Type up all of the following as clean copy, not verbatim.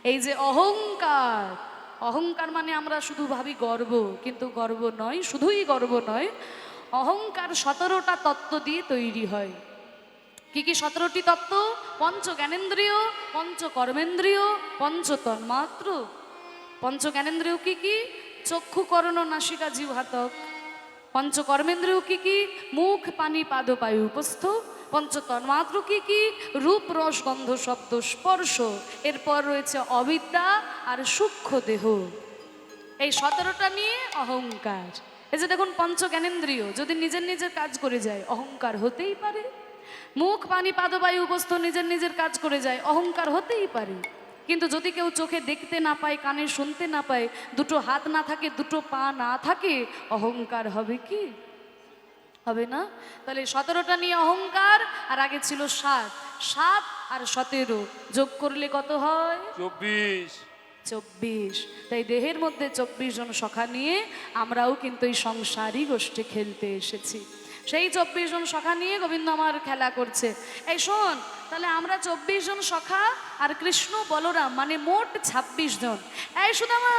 এই যে অহংকার, অহংকার মানে আমরা শুধু ভাবি গর্ব, কিন্তু গর্ব নয়, শুধুই গর্ব নয়, অহংকার 17টা তত্ত্ব দিয়ে তৈরি হয়। কি কি 17টি তত্ত্ব? পঞ্চ জ্ঞানেন্দ্রিয়, পঞ্চ কর্মেন্দ্রিয়, পঞ্চ তন্মাত্র। পঞ্চ জ্ঞানেন্দ্রিয় কি কি? চক্ষু কর্ণ নাসিকা জিহ্বাতক। পঞ্চ কর্মেন্দ্রিয় কি কি? মুখ পানি পাদ পায়ু উপস্থ। পঞ্চ তন্মাত্র কি কি? রূপ রস গন্ধ শব্দ স্পর্শ। এরপর রয়েছে অবিদ্যা আর সূক্ষ্ম দেহ। এই 17টা নিয়ে অহংকার। এই যে দেখুন, পঞ্চ জ্ঞানেন্দ্রিয় যদি নিজের নিজের কাজ করে যায়, অহংকার হতেই পারে। মুখ পানি পাদ বায়ু উপস্থ নিজের নিজের কাজ করে যায়, অহংকার হতেই পারে। কিন্তু যদি কেউ চোখে দেখতে না পায়, কানে শুনতে না পায়, দুটো হাত না থাকে, দুটো পা না থাকে, অহংকার হবে কি? হবে না। তাহলে 17টা নিয়ে অহংকার। আর আগে ছিল 7, 7 আর 17 যোগ করলে কত হয়? 24। 24। তাই দেহের মধ্যে 24 জন সখা নিয়ে আমরাও কিন্তু এই সংসারী গোষ্ঠী খেলতে এসেছি। সেই 24 জন সখা নিয়ে গোবিন্দ আমার খেলা করছে। এই শোন, তাহলে আমরা 24 জন সখা আর কৃষ্ণ বলরাম, মানে মোট 26 জন। এই সুদামা,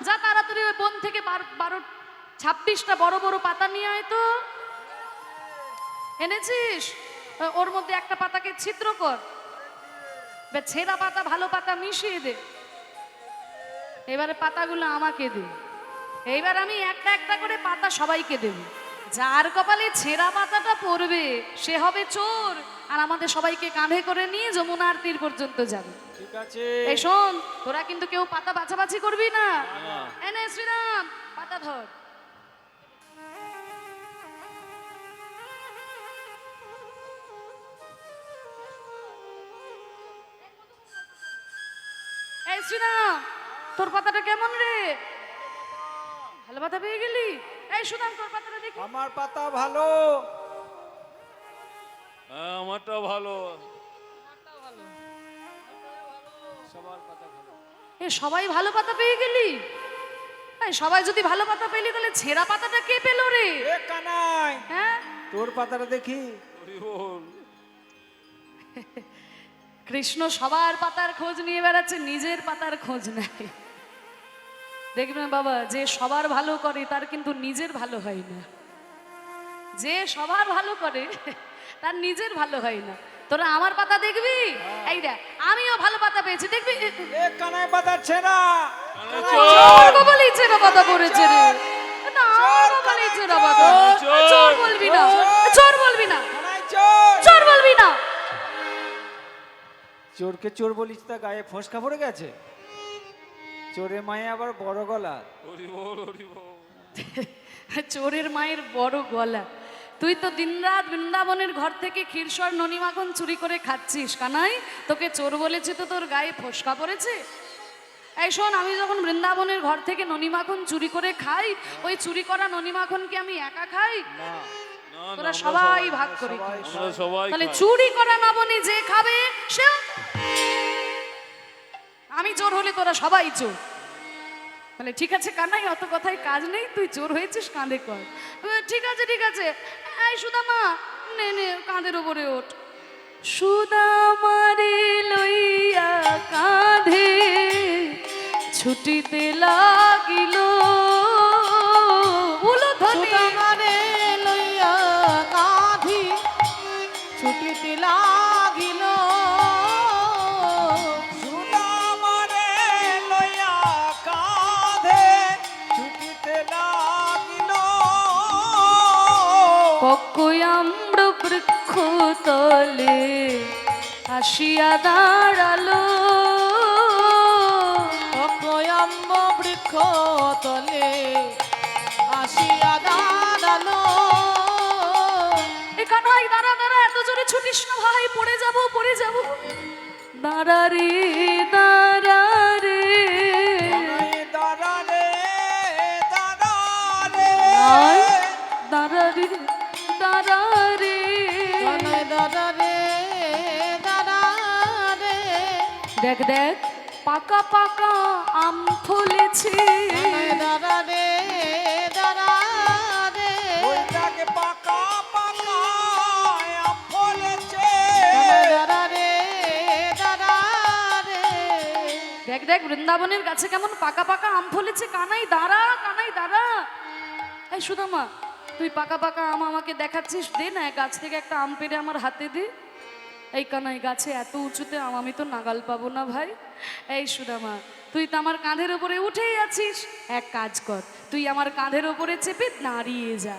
যা তাড়াতাড়ি ওই বন থেকে 26টা বড় বড় পাতা নিয়ে আয় তো। এনেছিস? ওর মধ্যে একটা পাতাকে ছিদ্র কর, ছেঁড়া পাতা ভালো পাতা মিশিয়ে দে। এবারে পাতাগুলো আমাকে দে। এইবার আমি একটা একটা করে পাতা সবাইকে দেব। যার কপালে ছেঁড়া পাতাটা পড়বে সে হবে চোর, আর আমাদের সবাইকে কাঁধে করে নিয়ে যমুনার তীর পর্যন্ত যাবে। ঠিক আছে। এই শোন, তোরা কিন্তু কেউ পাতা বাছাবাছি করবি না। এনে শ্রীরাম, পাতা ধর। এই শ্রীরাম, তোর পাতাটা কেমন রে? ভালো পাতা পেয়ে গেলি? এই সুদাম, তোর পাতাটা দেখি। আমার পাতা ভালো। আমারটা ভালো। সবার পাতা ভালো। এ সবাই ভালো পাতা পেয়ে গেলি? এই সবাই যদি ভালো পাতা পেলি, তাহলে ছেঁড়া পাতাটা কে পেল রে? এ কানাই, হ্যাঁ, তোর পাতাটা দেখি। হরি বল। কৃষ্ণ সবার পাতার খোঁজ নিয়ে বেড়াচ্ছে, নিজের পাতার খোঁজ নাই। দেখবেন বাবা, যে সবার ভালো করে তার কিন্তু নিজের ভালো হয় না। যে সবার ভালো করে তার নিজের ভালো হয় না। তোরা আমার পাতা দেখবি? এই দেখ, আমিও ভালো পাতা পেয়েছি, দেখবি? এ কানাই পাতা ছেঁড়া। চোর বলি ছেঁড়া পাতা পড়েছে রে। এটা আমার বলি ছেঁড়া পাতা। চোর বলবি না, চোর বলবি না, কানাই চোর। চোর বলবি না। চোরকে চোর বলিস, তা গায়ে ফসকা পড়ে গেছে। চোরের মায়ে আবার বড় গলা। হরি বল, হরি বল। চোরের মায়ের বড় গলা। তুই তো দিনরাত বৃন্দাবনের ঘর থেকে ক্ষীরসর ননিমাখন চুরি করে খাচ্ছিস কানাই, তোকে চোর বলেছে তো তোর গায়ে ফসকা পড়েছে? এই শোন, আমি যখন বৃন্দাবনের ঘর থেকে ননিমাখন চুরি করে খাই, ওই চুরি করা ননিমাখন কি আমি একা খাই? না, না, তোরা আমরা সবাই ভাগ করে সবাই খাস। আমরা সবাই তাহলে খাই। চুরি করা নবনী যে খাবে সে, আমি চোর হলে তোরা সবাই চোর। তাহলে ঠিক আছে কানাই, অত কথায় কাজ নেই, তুই চোর হয়েছিস, কাঁধে কর। ঠিক আছে ঠিক আছে। এই সুদামা, নে নে কাঁধের ওপরে ওঠ। সুদামারে লইয়া কাঁধে ছুটিতে লাগিল উলুধ্বনি। সুদামারে লইয়া কাঁধি ছুটিতে লাগিল। সুদামারে লইয়া কাঁধে ছুটিতে লাগিল। কক্কয়াম্র বৃক্ষ তলে আসিয়া দাঁড়ালো। অকয়ম্ব বৃক্ষ তলে আসিয়া দাঁড়ালো। এখানে দাঁড়া দাঁড়া, এত জোরে ছুটিস না ভাই, পড়ে যাবো পড়ে যাবো। দাঁড়া রে দাঁড়া রে, কানাই দাঁড়া রে, দাঁড়া রে। আয়, দাঁড়া রে দাঁড়া রে। কানাই দাদা রে, দাদা রে। দেখ দেখ, পাকা পাকা আম ফলেছে। কানাই দাদা রে, দাদা রে। ওই তাকে পাকা পাকা আম ফলেছে। কানাই দাদা রে, দাদা রে। দেখ দেখ বৃন্দাবনের গাছে কেমন পাকা পাকা আম ফলেছে। কানাই দাঁড়া, কানাই দাঁড়া। এই সুদামা, তুই পাকা পাকা আম আমাকে দেখাচ্ছিস, দে না, গাছ থেকে একটা আম পেড়ে আমার হাতে দে। এই কানাই, গাছে এত উঁচুতে আম আমি তো নাগাল পাবো না ভাই। এই সুদামা, তুই তো আমার কাঁধের ওপরে উঠেই আছিস, এক কাজ কর, তুই আমার কাঁধের ওপরে চেপে দাঁড়িয়ে যা,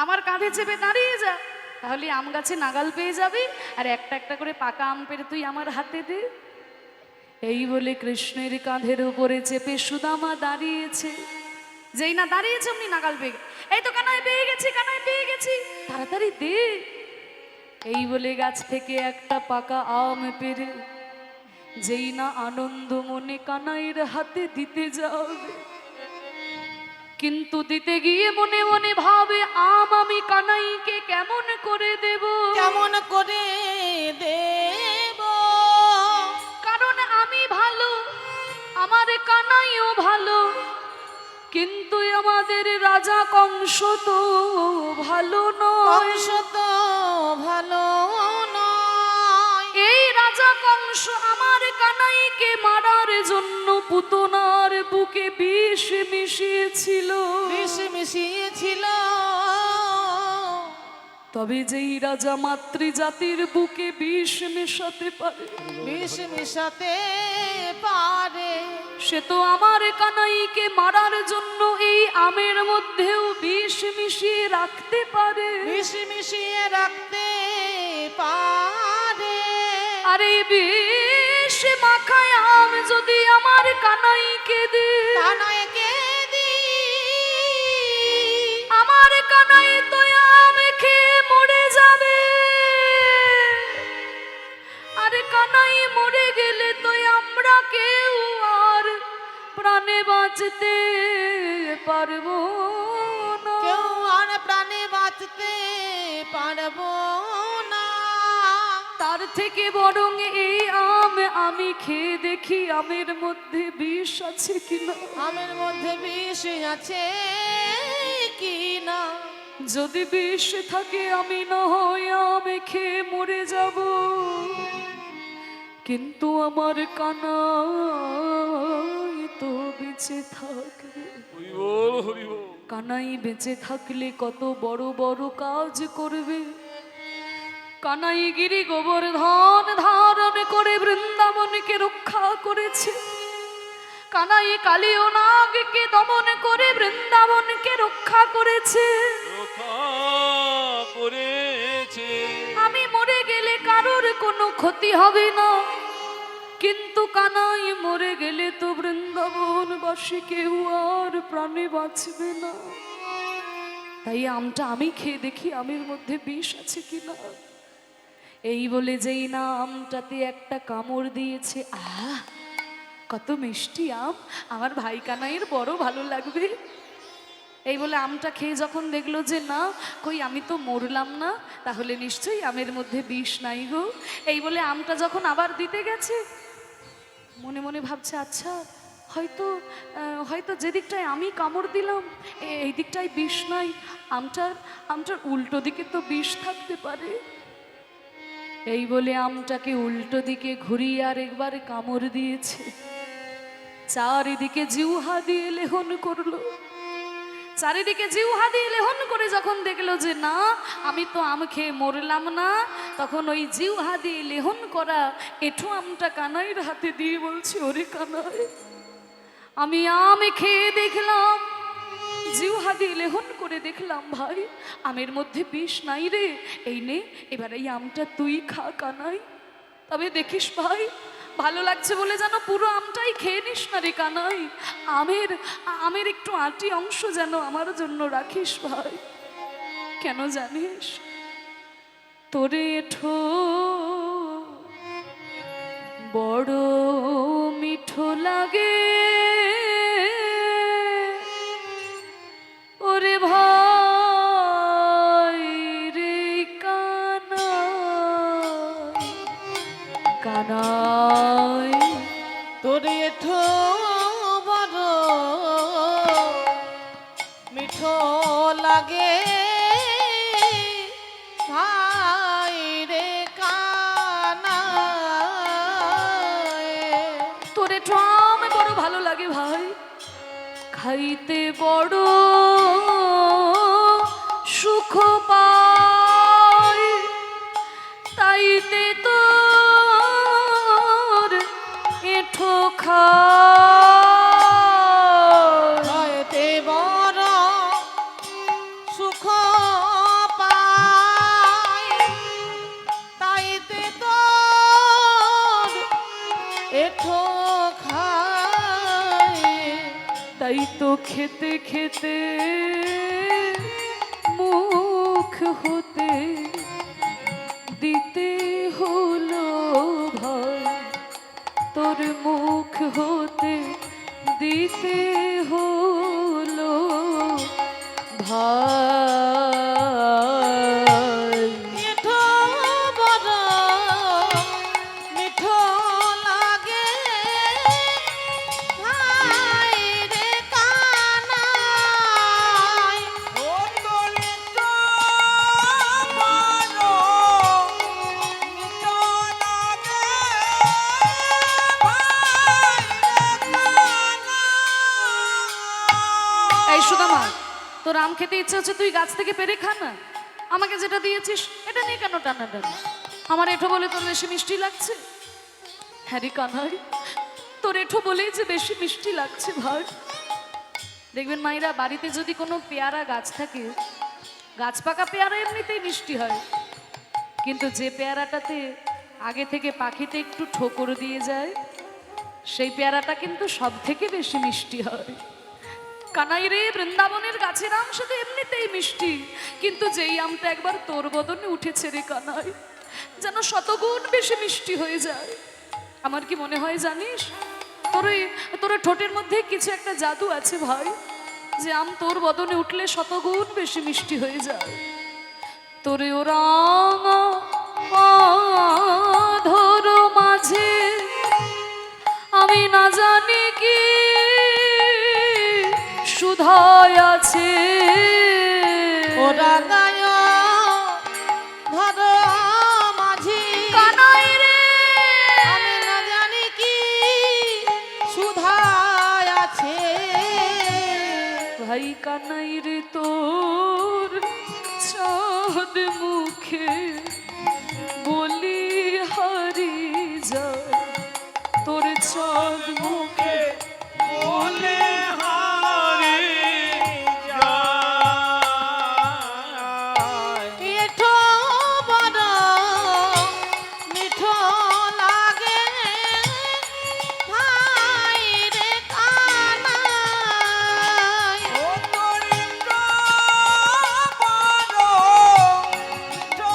আমার কাঁধে চেপে দাঁড়িয়ে যা, তাহলে আম গাছে নাগাল পেয়ে যাবি, আর একটা একটা করে পাকা আম পেড়ে তুই আমার হাতে দে। এই বলে কৃষ্ণের কাঁধের উপরে চেপে সুদামা দাঁড়িয়েছে। যেই না দাঁড়িয়েছে অমনি নাগাল পেয়ে এই তো কানাই পেয়ে গেছি, কানাই পেয়ে গেছি, তাড়াতাড়ি দে। এই বলে গাছ থেকে একটা পাকা আম পেড়ে যেই না আনন্দ মনে কানাইয়ের হাতে দিতে যাবে, কিন্তু দিতে গিয়ে মনে মনে ভাবে আম আমি কানাইকে কেমন করে দেব, কেমন করে দেব, কারণ আমি ভালো, আমার কানাইও ভালো, কিন্তু আমাদের রাজা কংস তো ভালো নয়। কংস তো ভালো নয়। এই রাজা কংস আমার কানাইকে মারার জন্য পুতনার বুকে বিষ মিশিয়েছিল। বিষ মিশিয়েছিল। তবে যেই রাজা মাতৃজাতির বুকে বিষ মেশাতে পারে, বিষ মিশাতে পারে, সে তো আমার কানাইকে মারার জন্য এই আমের মধ্যেও বিষ মিশিয়ে রাখতে পারে। বিষ মিশিয়ে রাখতে পারে। আর এই বিষ মাখায় আম যদি আমার কানাইকে দে, কানাইকে দি, আমার কানাই তো আম খেয়ে মরে যাবে। আর কানাই মরে গেলে তো আমরা কেউ আর প্রাণে বাঁচতে পারবো না। কেউ আর প্রাণে বাঁচতে পারবো না। তার থেকে বরং এই আম আমি খেয়ে দেখি আমের মধ্যে বিষ আছে কিনা। আমের মধ্যে বিষ আছে কি না। যদি বিষ থাকে আমি না হয় আম খেয়ে মরে যাব, কিন্তু আমার কানাই তো বেঁচে থাকবে। হরি বল, হরি বল। কানাই বেঁচে থাকলে কত বড় বড় কাজ করবে। কানাই গিরি গোবর্ধন ধারণ করে বৃন্দাবনকে রক্ষা করেছে। কানাই কালী ও নাগকে দমন করে বৃন্দাবনকে রক্ষা করেছে। রক্ষা করেছে। আমি মরে গেলে কারোর কোনো ক্ষতি হবে না, কিন্তু কানাই মরে গেলে তো বৃন্দাবনবাসী কেউ আর প্রাণে বাঁচবে না। তাই আমটা আমি খেয়ে দেখি আমের মধ্যে বিষ আছে কিনা। এই বলে যেই না আমটাতে একটা কামড় দিয়েছে, আহ কত মিষ্টি আম, আমার ভাই কানাইয়ের বড় ভালো লাগবে। এই বলে আমটা খেয়ে যখন দেখলো যে না, কই আমি তো মরলাম না, তাহলে নিশ্চয়ই আমের মধ্যে বিষ নাই গো। এই বলে আমটা যখন আবার দিতে গেছে মনে মনে ভাবছে, আচ্ছা হয়তো হয়তো যে দিকটায় আমি কামড় দিলাম এই দিকটায় বিষ নাই, আমটার উল্টো দিকে তো বিষ থাকতে পারে। এই বলে আমটাকে উল্টো দিকে ঘুরিয়ে আর একবার কামড় দিয়েছে। চারিদিকে জিহ্বা দিয়ে লেহন করলো। চারিদিকে জিহ্বা দিয়ে লেহন করে যখন দেখলো যে না আমি তো আম খেয়ে মরলাম না, তখন ওই জিহ্বা দিয়ে লেহন করা এঁঠো আমটা কানাইয়ের হাতে দিয়ে বলছে, ওরে কানাই, আমি আম খেয়ে দেখলাম, জিহ্বা দিয়ে লেহন করে দেখলাম ভাই আমের মধ্যে বিষ নাই রে। এই নে এবার এই আমটা তুই খা কানাই, তবে দেখিস ভাই ভালো লাগছে বলে যেন পুরো আমটাই খেয়ে নিস না রে কানাই, আমের একটু আটি অংশ যেন আমার জন্য রাখিস ভাই। কেন জানিস, তোরে এঠো বড় মিঠো লাগে ওরে ভাই রে কানাই, কানাই তোরে এঠো বড় মিঠো লাগে ভাই রে কানাই। তোরে ট্রামে বড় ভালো লাগে ভাই, খাইতে বড় সুখ পাই, তাইতে তোর এঠো খাই। হইতে বড় সুখ পাই, তাইতে তোর এঠো খাই। তাই তো খেতে খেতে মুখ হতে দিতে হলো ভাই, তোর মুখ হতে দিতে হলো ভাই। মিঠো বড় মিঠো লাগে ভাই রে কানাই। ও তোরে তো বড় মিঠো লাগে ভাই রে কানাই। এই সুদামা, তোর আম খেতে ইচ্ছে হচ্ছে, তুই গাছ থেকে পেরে খা না। আমাকে যেটা দিয়েছিস এটা নিয়ে কেন টানা টানা? আমার এঠো বলে তোর বেশি মিষ্টি লাগছে? হ্যাঁ রে কানাই, তোর এঠো বলেই যে বেশি মিষ্টি লাগছে ভাই। দেখবেন মায়েরা, বাড়িতে যদি কোনো পেয়ারা গাছ থাকে, গাছ পাকা পেয়ারা এমনিতেই মিষ্টি হয়, কিন্তু যে পেয়ারাটাতে আগে থেকে পাখিতে একটু ঠোকর দিয়ে যায়, সেই পেয়ারাটা কিন্তু সব থেকে বেশি মিষ্টি হয়। কানাই রে, বৃন্দাবনের গাছের আম শুধু এমনিতেই মিষ্টি, কিন্তু যেই আমটা একবার তোর বদনে উঠেছে রে কানাই, যেন শতগুণ বেশি মিষ্টি হয়ে যায়। আমার কি মনে হয় জানিস, তোর ঠোঁটের মধ্যে কিছু একটা জাদু আছে ভাই, যে আম তোর বদনে উঠলে শতগুণ বেশি মিষ্টি হয়ে যায়। তোরে ওরা ধর মাঝে আমি না জানি কি সুধায় আছে। ওরা গায় ধর মাঝি কানাই রে, আমি না জানি কি সুধায় আছে। ভাই কানাই রে, তোর চাঁদ মুখে বলি হারি যায়, তোর চাঁদ মুখে বলে হারি যায়। মিঠো বড় মিঠো লাগে ভাই রে কানাই। ও তোরে তো বড় মিঠো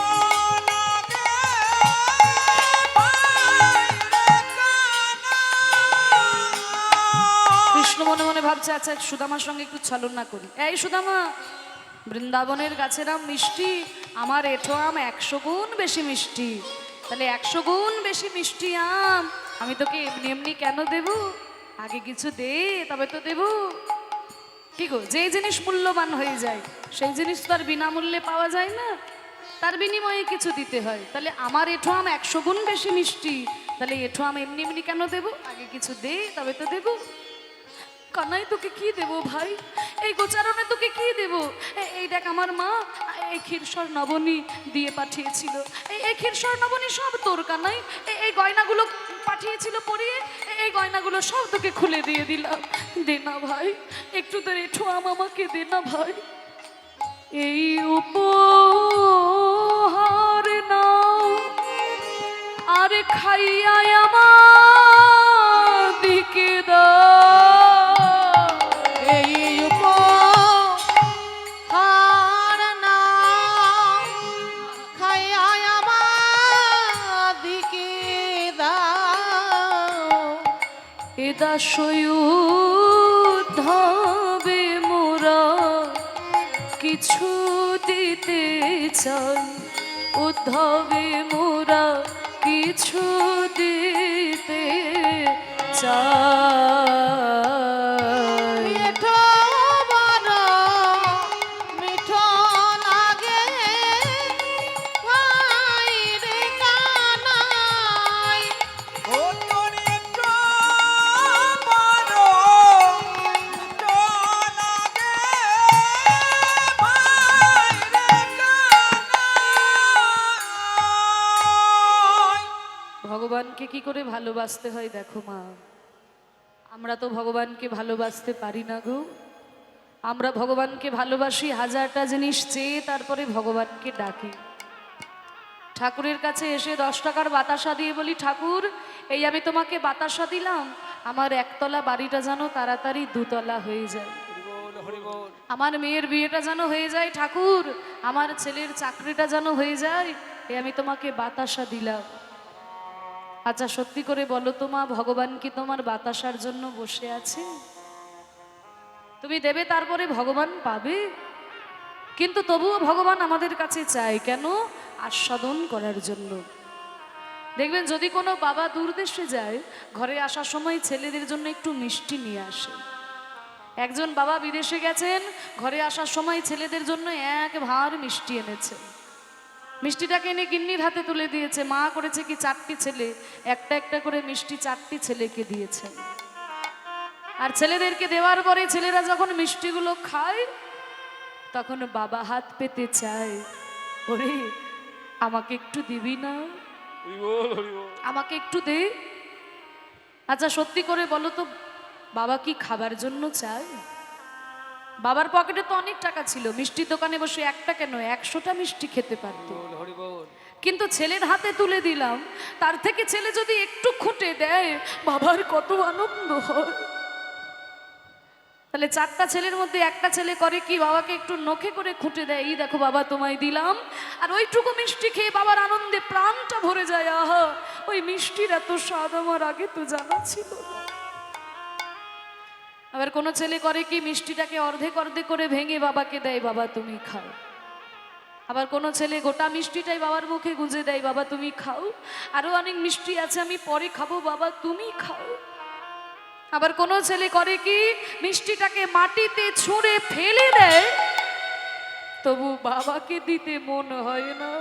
লাগে ভাই রে কানাই। কৃষ্ণ মনে মনে ভাবছে, আচ্ছা সুদামার সঙ্গে একটু ছলনা করি। এই সুদামা, বৃন্দাবনের গাছের আম মিষ্টি, আমার এঠো আম 100 গুণ বেশি মিষ্টি, তাহলে 100 গুণ বেশি মিষ্টি আম আমি তোকে এমনি এমনি কেন দেব? আগে কিছু দে তবে তো দেব। কি গো, যে জিনিস মূল্যবান হয়ে যায় সেই জিনিস তো আর বিনামূল্যে পাওয়া যায় না, তার বিনিময়ে কিছু দিতে হয়। তাহলে আমার এঠো আম 100 গুণ বেশি মিষ্টি, তাহলে এঠো আম এমনি এমনি কেন দেব? আগে কিছু দে তবে তো দেব। কানাই, তোকে কি দেব ভাই? এই গোচারণে তোকে কি দেব? এই দেখ, আমার মা এই ক্ষীরসর নবনী দিয়ে পাঠিয়েছিল, এই ক্ষীরসর নবনী সব তোর কানাই। এই গয়নাগুলো পাঠিয়েছিল পরিয়ে, এই গয়নাগুলো সব তোকে খুলে দিয়ে দিলাম। দে না ভাই, একটু তোর এঠো আম আমাকে দে না ভাই। এই উপহার নাও আর খাইয়া আমার দিকে দাও। এই উপহার নাও খাইয়া আমার দিকে দাও। এ দাসয়ুদ্ধবে মোরা কিছু দিতে চাই, উদ্ধবে মোরা কিছু দিতে চাই। মিঠো বড় মিঠো লাগে ভাই রে কানাই। ও তোরে তো ভগবানকে কি করে ভালোবাসতে হয় দেখো মা, আমরা তো ভগবানকে ভালোবাসতে পারি না গো। আমরা ভগবানকে ভালোবাসি হাজারটা জিনিস চেয়ে, তারপরে ভগবানকে ডাকি। ঠাকুরের কাছে এসে 10 টাকার বাতাসা দিয়ে বলি, ঠাকুর এই আমি তোমাকে বাতাসা দিলাম, আমার একতলা বাড়িটা যেন তাড়াতাড়ি 2 তলা হয়ে যায়, হরি বল হরি বল। আমার মেয়ের বিয়েটা যেন হয়ে যায় ঠাকুর, আমার ছেলের চাকরিটা যেন হয়ে যায়, এই আমি তোমাকে বাতাসা দিলাম। আচ্ছা সত্যি করে বলো তো মা, ভগবান কি তোমার বাতাসার জন্য বসে আছে? তুমি দেবে তারপরে ভগবান পাবে? কিন্তু তবুও ভগবান আমাদের কাছে চায় কেন? আস্বাদন করার জন্য। দেখবেন যদি কোনো বাবা দূরদেশে যায়, ঘরে আসার সময় ছেলেদের জন্য একটু মিষ্টি নিয়ে আসে। একজন বাবা বিদেশে গেছেন, ঘরে আসার সময় ছেলেদের জন্য 1 ভাঁড় মিষ্টি এনেছেন। মিষ্টিটাকে এনে গিন্নির হাতে তুলে দিয়েছে। মা করেছে কি 4টি ছেলে, একটা একটা করে মিষ্টি 4টি ছেলেকে দিয়েছেন। আর ছেলেদেরকে দেওয়ার পরে ছেলেরা যখন মিষ্টিগুলো খায়, তখন বাবা হাত পেতে চায়, ওরে আমাকে একটু দিবি না, হরি বল হরি বল। আমাকে একটু দে। আচ্ছা সত্যি করে বলো তো, বাবা কি খাবার জন্য চায়? বাবার পকেটে তো অনেক টাকা ছিল, মিষ্টির দোকানে বসে একটা কেন 100টা মিষ্টি খেতে পারতো। বল হরি বল। কিন্তু ছেলের হাতে তুলে দিলাম, তার থেকে ছেলে যদি একটু খুঁটে দেয়, বাবার কত আনন্দ হয়। তাহলে 4টা ছেলের মধ্যে একটা ছেলে করে কি, বাবাকে একটু নখে করে খুঁটে দেয়, এই দেখো বাবা তোমায় দিলাম। আর ওইটুকু মিষ্টি খেয়ে বাবার আনন্দে প্রাণটা ভরে যায়। আহা, ওই মিষ্টির এত স্বাদ আমার আগে তো জানা ছিল না। আবার কোনো ছেলে করে কি, মিষ্টিটাকে অর্ধেক অর্ধেক করে ভেঙে বাবাকে দেয়, বাবা তুমি খাও। আবার কোনো ছেলে গোটা মিষ্টিটাই বাবার মুখে গুঁজে দেয়, বাবা তুমি খাও, আরো অনেক মিষ্টি আছে আমি পরে খাবো, বাবা তুমি খাও। আবার কোনো ছেলে করে কি, মিষ্টিটাকে মাটিতে ছুঁড়ে ফেলে দেয়, তবু বাবাকে দিতে মন হয় না।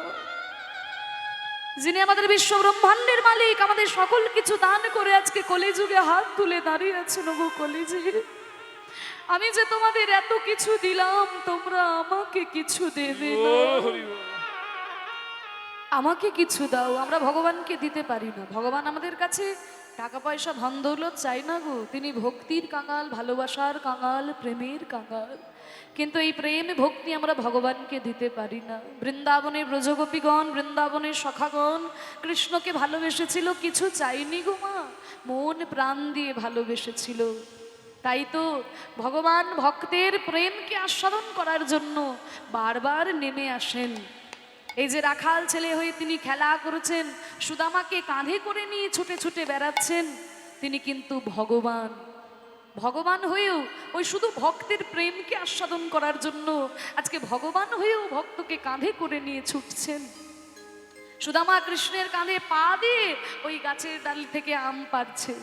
যিনি আমাদের বিশ্ব ব্রহ্মাণ্ডের মালিক, আমাদের সকল কিছু দান করে আজকে কলিযুগে হাত তুলে দাঁড়িয়ে আছেন, গো কলিযুগ, আমি যে তোমাদের এত কিছু দিলাম, তোমরা আমাকে কিছু দেবে না, বল হরি বল। আমাকে কিছু দাও। আমরা ভগবানকে দিতে পারি না। ভগবান আমাদের কাছে টাকা পয়সা ধন দৌলত চাই না গো, তিনি ভক্তির কাঙাল, ভালোবাসার কাঙাল, প্রেমের কাঙাল। কিন্তু এই প্রেম ভক্তি আমরা ভগবানকে দিতে পারি না। বৃন্দাবনে ব্রজগোপীগণ, বৃন্দাবনের সখাগণ কৃষ্ণকে ভালোবেসেছিল, কিছু চাইনি গো মা, মন প্রাণ দিয়ে ভালোবেসেছিল। তাই তো ভগবান ভক্তের প্রেমকে আস্বাদন করার জন্য বারবার নেমে আসেন। এই যে রাখাল ছেলে হয়ে তিনি খেলা করেছেন, সুদামাকে কাঁধে করে নিয়ে ছুটে ছুটে বেড়াচ্ছেন, তিনি কিন্তু ভগবান। ভগবান হয়েও ওই শুধু ভক্তের প্রেমকে আস্বাদন করার জন্য আজকে ভগবান হয়েও ভক্তকে কাঁধে করে নিয়ে ছুটছেন। সুদামা কৃষ্ণের কাঁধে পা দিয়ে ওই গাছের ডাল থেকে আম পাড়ছে।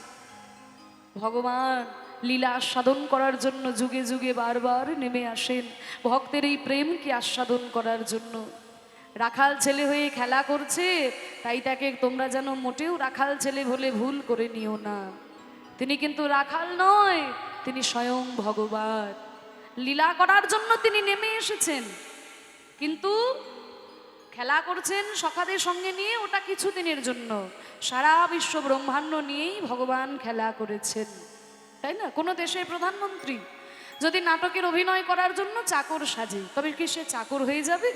ভগবান লীলা আস্বাদন করার জন্য যুগে যুগে বারবার নেমে আসেন, ভক্তের এই প্রেমকে আস্বাদন করার জন্য। রাখাল ছেলে হয়ে খেলা করছে, তাই তাকে তোমরা যেন মোটেও রাখাল ছেলে বলে ভুল করে নিও না। তিনি কিন্তু রাখাল নয়, তিনি স্বয়ং ভগবান। লীলা করার জন্য তিনি নেমে এসেছেন, কিন্তু খেলা করছেন সখাদের সঙ্গে নিয়ে, ওটা কিছুদিনের জন্য। সারা বিশ্ব ব্রহ্মাণ্ড নিয়েই ভগবান খেলা করেছেন, তাই না? কোনো দেশের প্রধানমন্ত্রী যদি নাটকের অভিনয় করার জন্য চাকর সাজে, তবে কি সে চাকর হয়ে যাবে?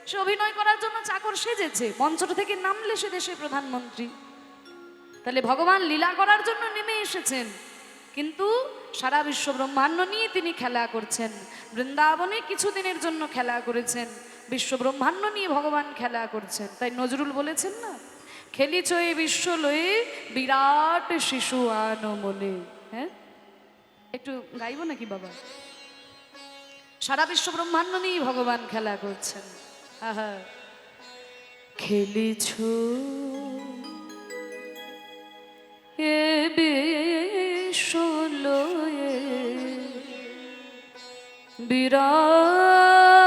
সে অভিনয় করার জন্য চাকর সেজেছে, মঞ্চটা থেকে নামলে সে দেশের প্রধানমন্ত্রী। তাহলে ভগবান লীলা করার জন্য নেমে এসেছেন, কিন্তু সারা বিশ্ব ব্রহ্মাণ্ড নিয়ে তিনি খেলা করছেন। বৃন্দাবনে কিছুদিনের জন্য খেলা করেছেন, বিশ্ব ব্রহ্মাণ্ড নিয়ে ভগবান খেলা করছেন। তাই নজরুল বলেছেন না, খেলিছ এ বিশ্ব লয়ে বিরাট শিশু আনমনে। হ্যাঁ, একটু গাইব নাকি বাবা? সারা বিশ্ব ব্রহ্মাণ্ড নিয়ে ভগবান খেলা করছেন। আহা, খেলিছ এ বিশ্ব লয়ে বিরাট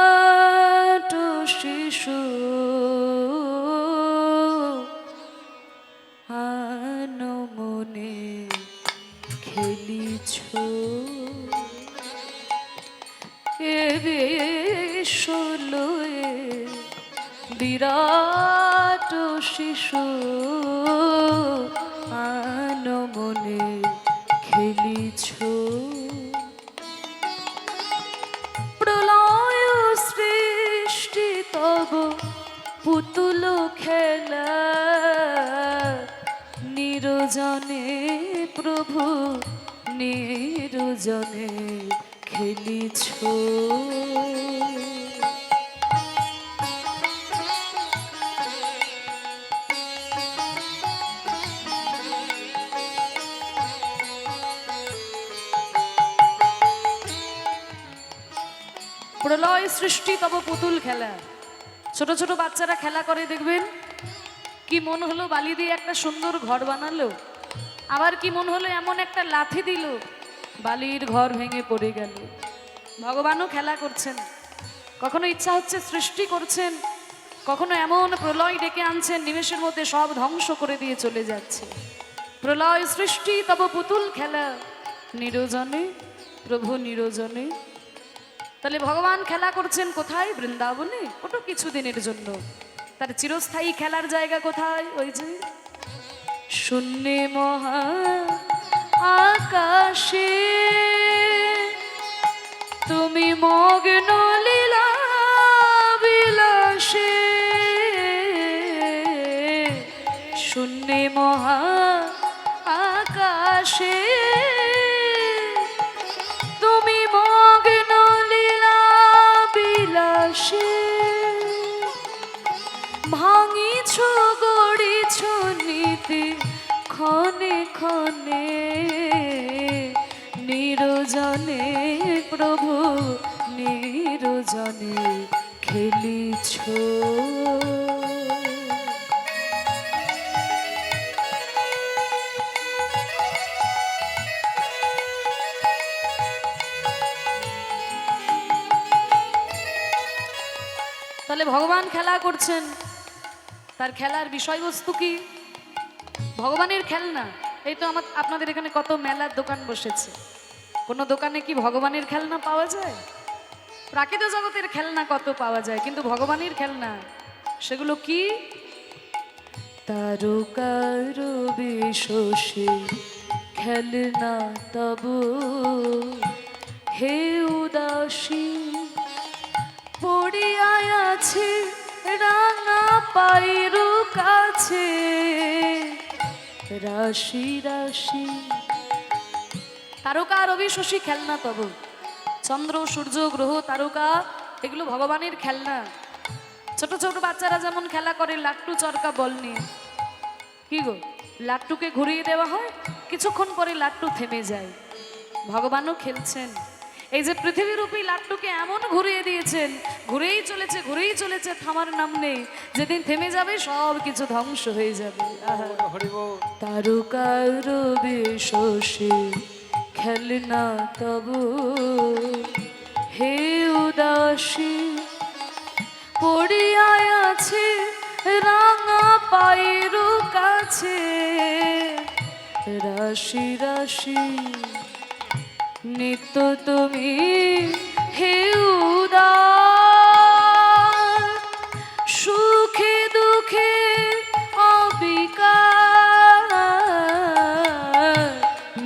শিশু আনমনে, খেলিছ এ বিশ্ব লয়ে বিরাট শিশু নিরজনে খেলিছ। প্রলয় সৃষ্টি তব পুতুল খেলা। ছোট ছোট বাচ্চারা খেলা করে দেখবেন, কি মন হলো বালি দিয়ে একটা সুন্দর ঘর বানালো, আবার কি মন হলো এমন একটা লাথি দিল, বালির ঘর ভেঙে পড়ে গেল। ভগবানও খেলা করছেন, কখনো ইচ্ছা হচ্ছে সৃষ্টি করছেন, কখনো এমন প্রলয় ডেকে আনছেন নিমেষের মধ্যে সব ধ্বংস করে দিয়ে চলে যাচ্ছে। প্রলয় সৃষ্টি তব পুতুল খেলা, নিরজনে প্রভু নিরজনে। তাহলে ভগবান খেলা করছেন কোথায়? বৃন্দাবনে। ওটা কিছুদিনের জন্য, তার চিরস্থায়ী খেলার জায়গা কোথায়? ওই যে শূন্যে মহা আকাশে তুমি মগ্ন লীলা বিলাসে। শূন্যে মহা আকাশে তুমি মগ্ন লীলা বিলাসে। ভাঙিছ গড়িছ নীতি ক্ষণে ক্ষণে, নিরজনে প্রভু নিরজনে খেলিছ। তাহলে ভগবান খেলা করছেন, তার খেলার বিষয়বস্তু কি? ভগবানের খেলনা। এই তো আপনাদের এখানে কত মেলার দোকান বসেছে, কোনো দোকানে কি ভগবানের খেলনা পাওয়া যায়? প্রাকৃত জগতের খেলনা কত পাওয়া যায়, কিন্তু ভগবানের খেলনা সেগুলো কি? তারকার বিশোষে খেলনা তব হে উদাসী। পড়িয়ায় আছে রাঙা পায়েরু কাছে রাশি রাশি। তারকা রবি শশী খেলনা তব। চন্দ্র সূর্য গ্রহ তারকা এগুলো ভগবানের খেলনা। ছোট ছোট বাচ্চারা যেমন খেলা করে লাট্টু চরকা বল নিয়ে, কি গো লাট্টুকে ঘুরিয়ে দেওয়া হয়, কিছুক্ষণ পরে লাট্টু থেমে যায়। ভগবানও খেলছেন। এই যে পৃথিবীরূপী লাট্টুকে এমন ঘুরিয়ে দিয়েছেন, ঘুরেই চলেছে, থামার নাম নেই। যেদিন থেমে যাবে সব কিছু ধ্বংস হয়ে যাবে। তারকার বিশোষে খেলনা তব হে উদাসী। পড়িয়ায় আছে রাঙা পায়েরু কাছে রাশি রাশি। নিত্য তুমি হে উদার, সুখে দুঃখে অবিকার।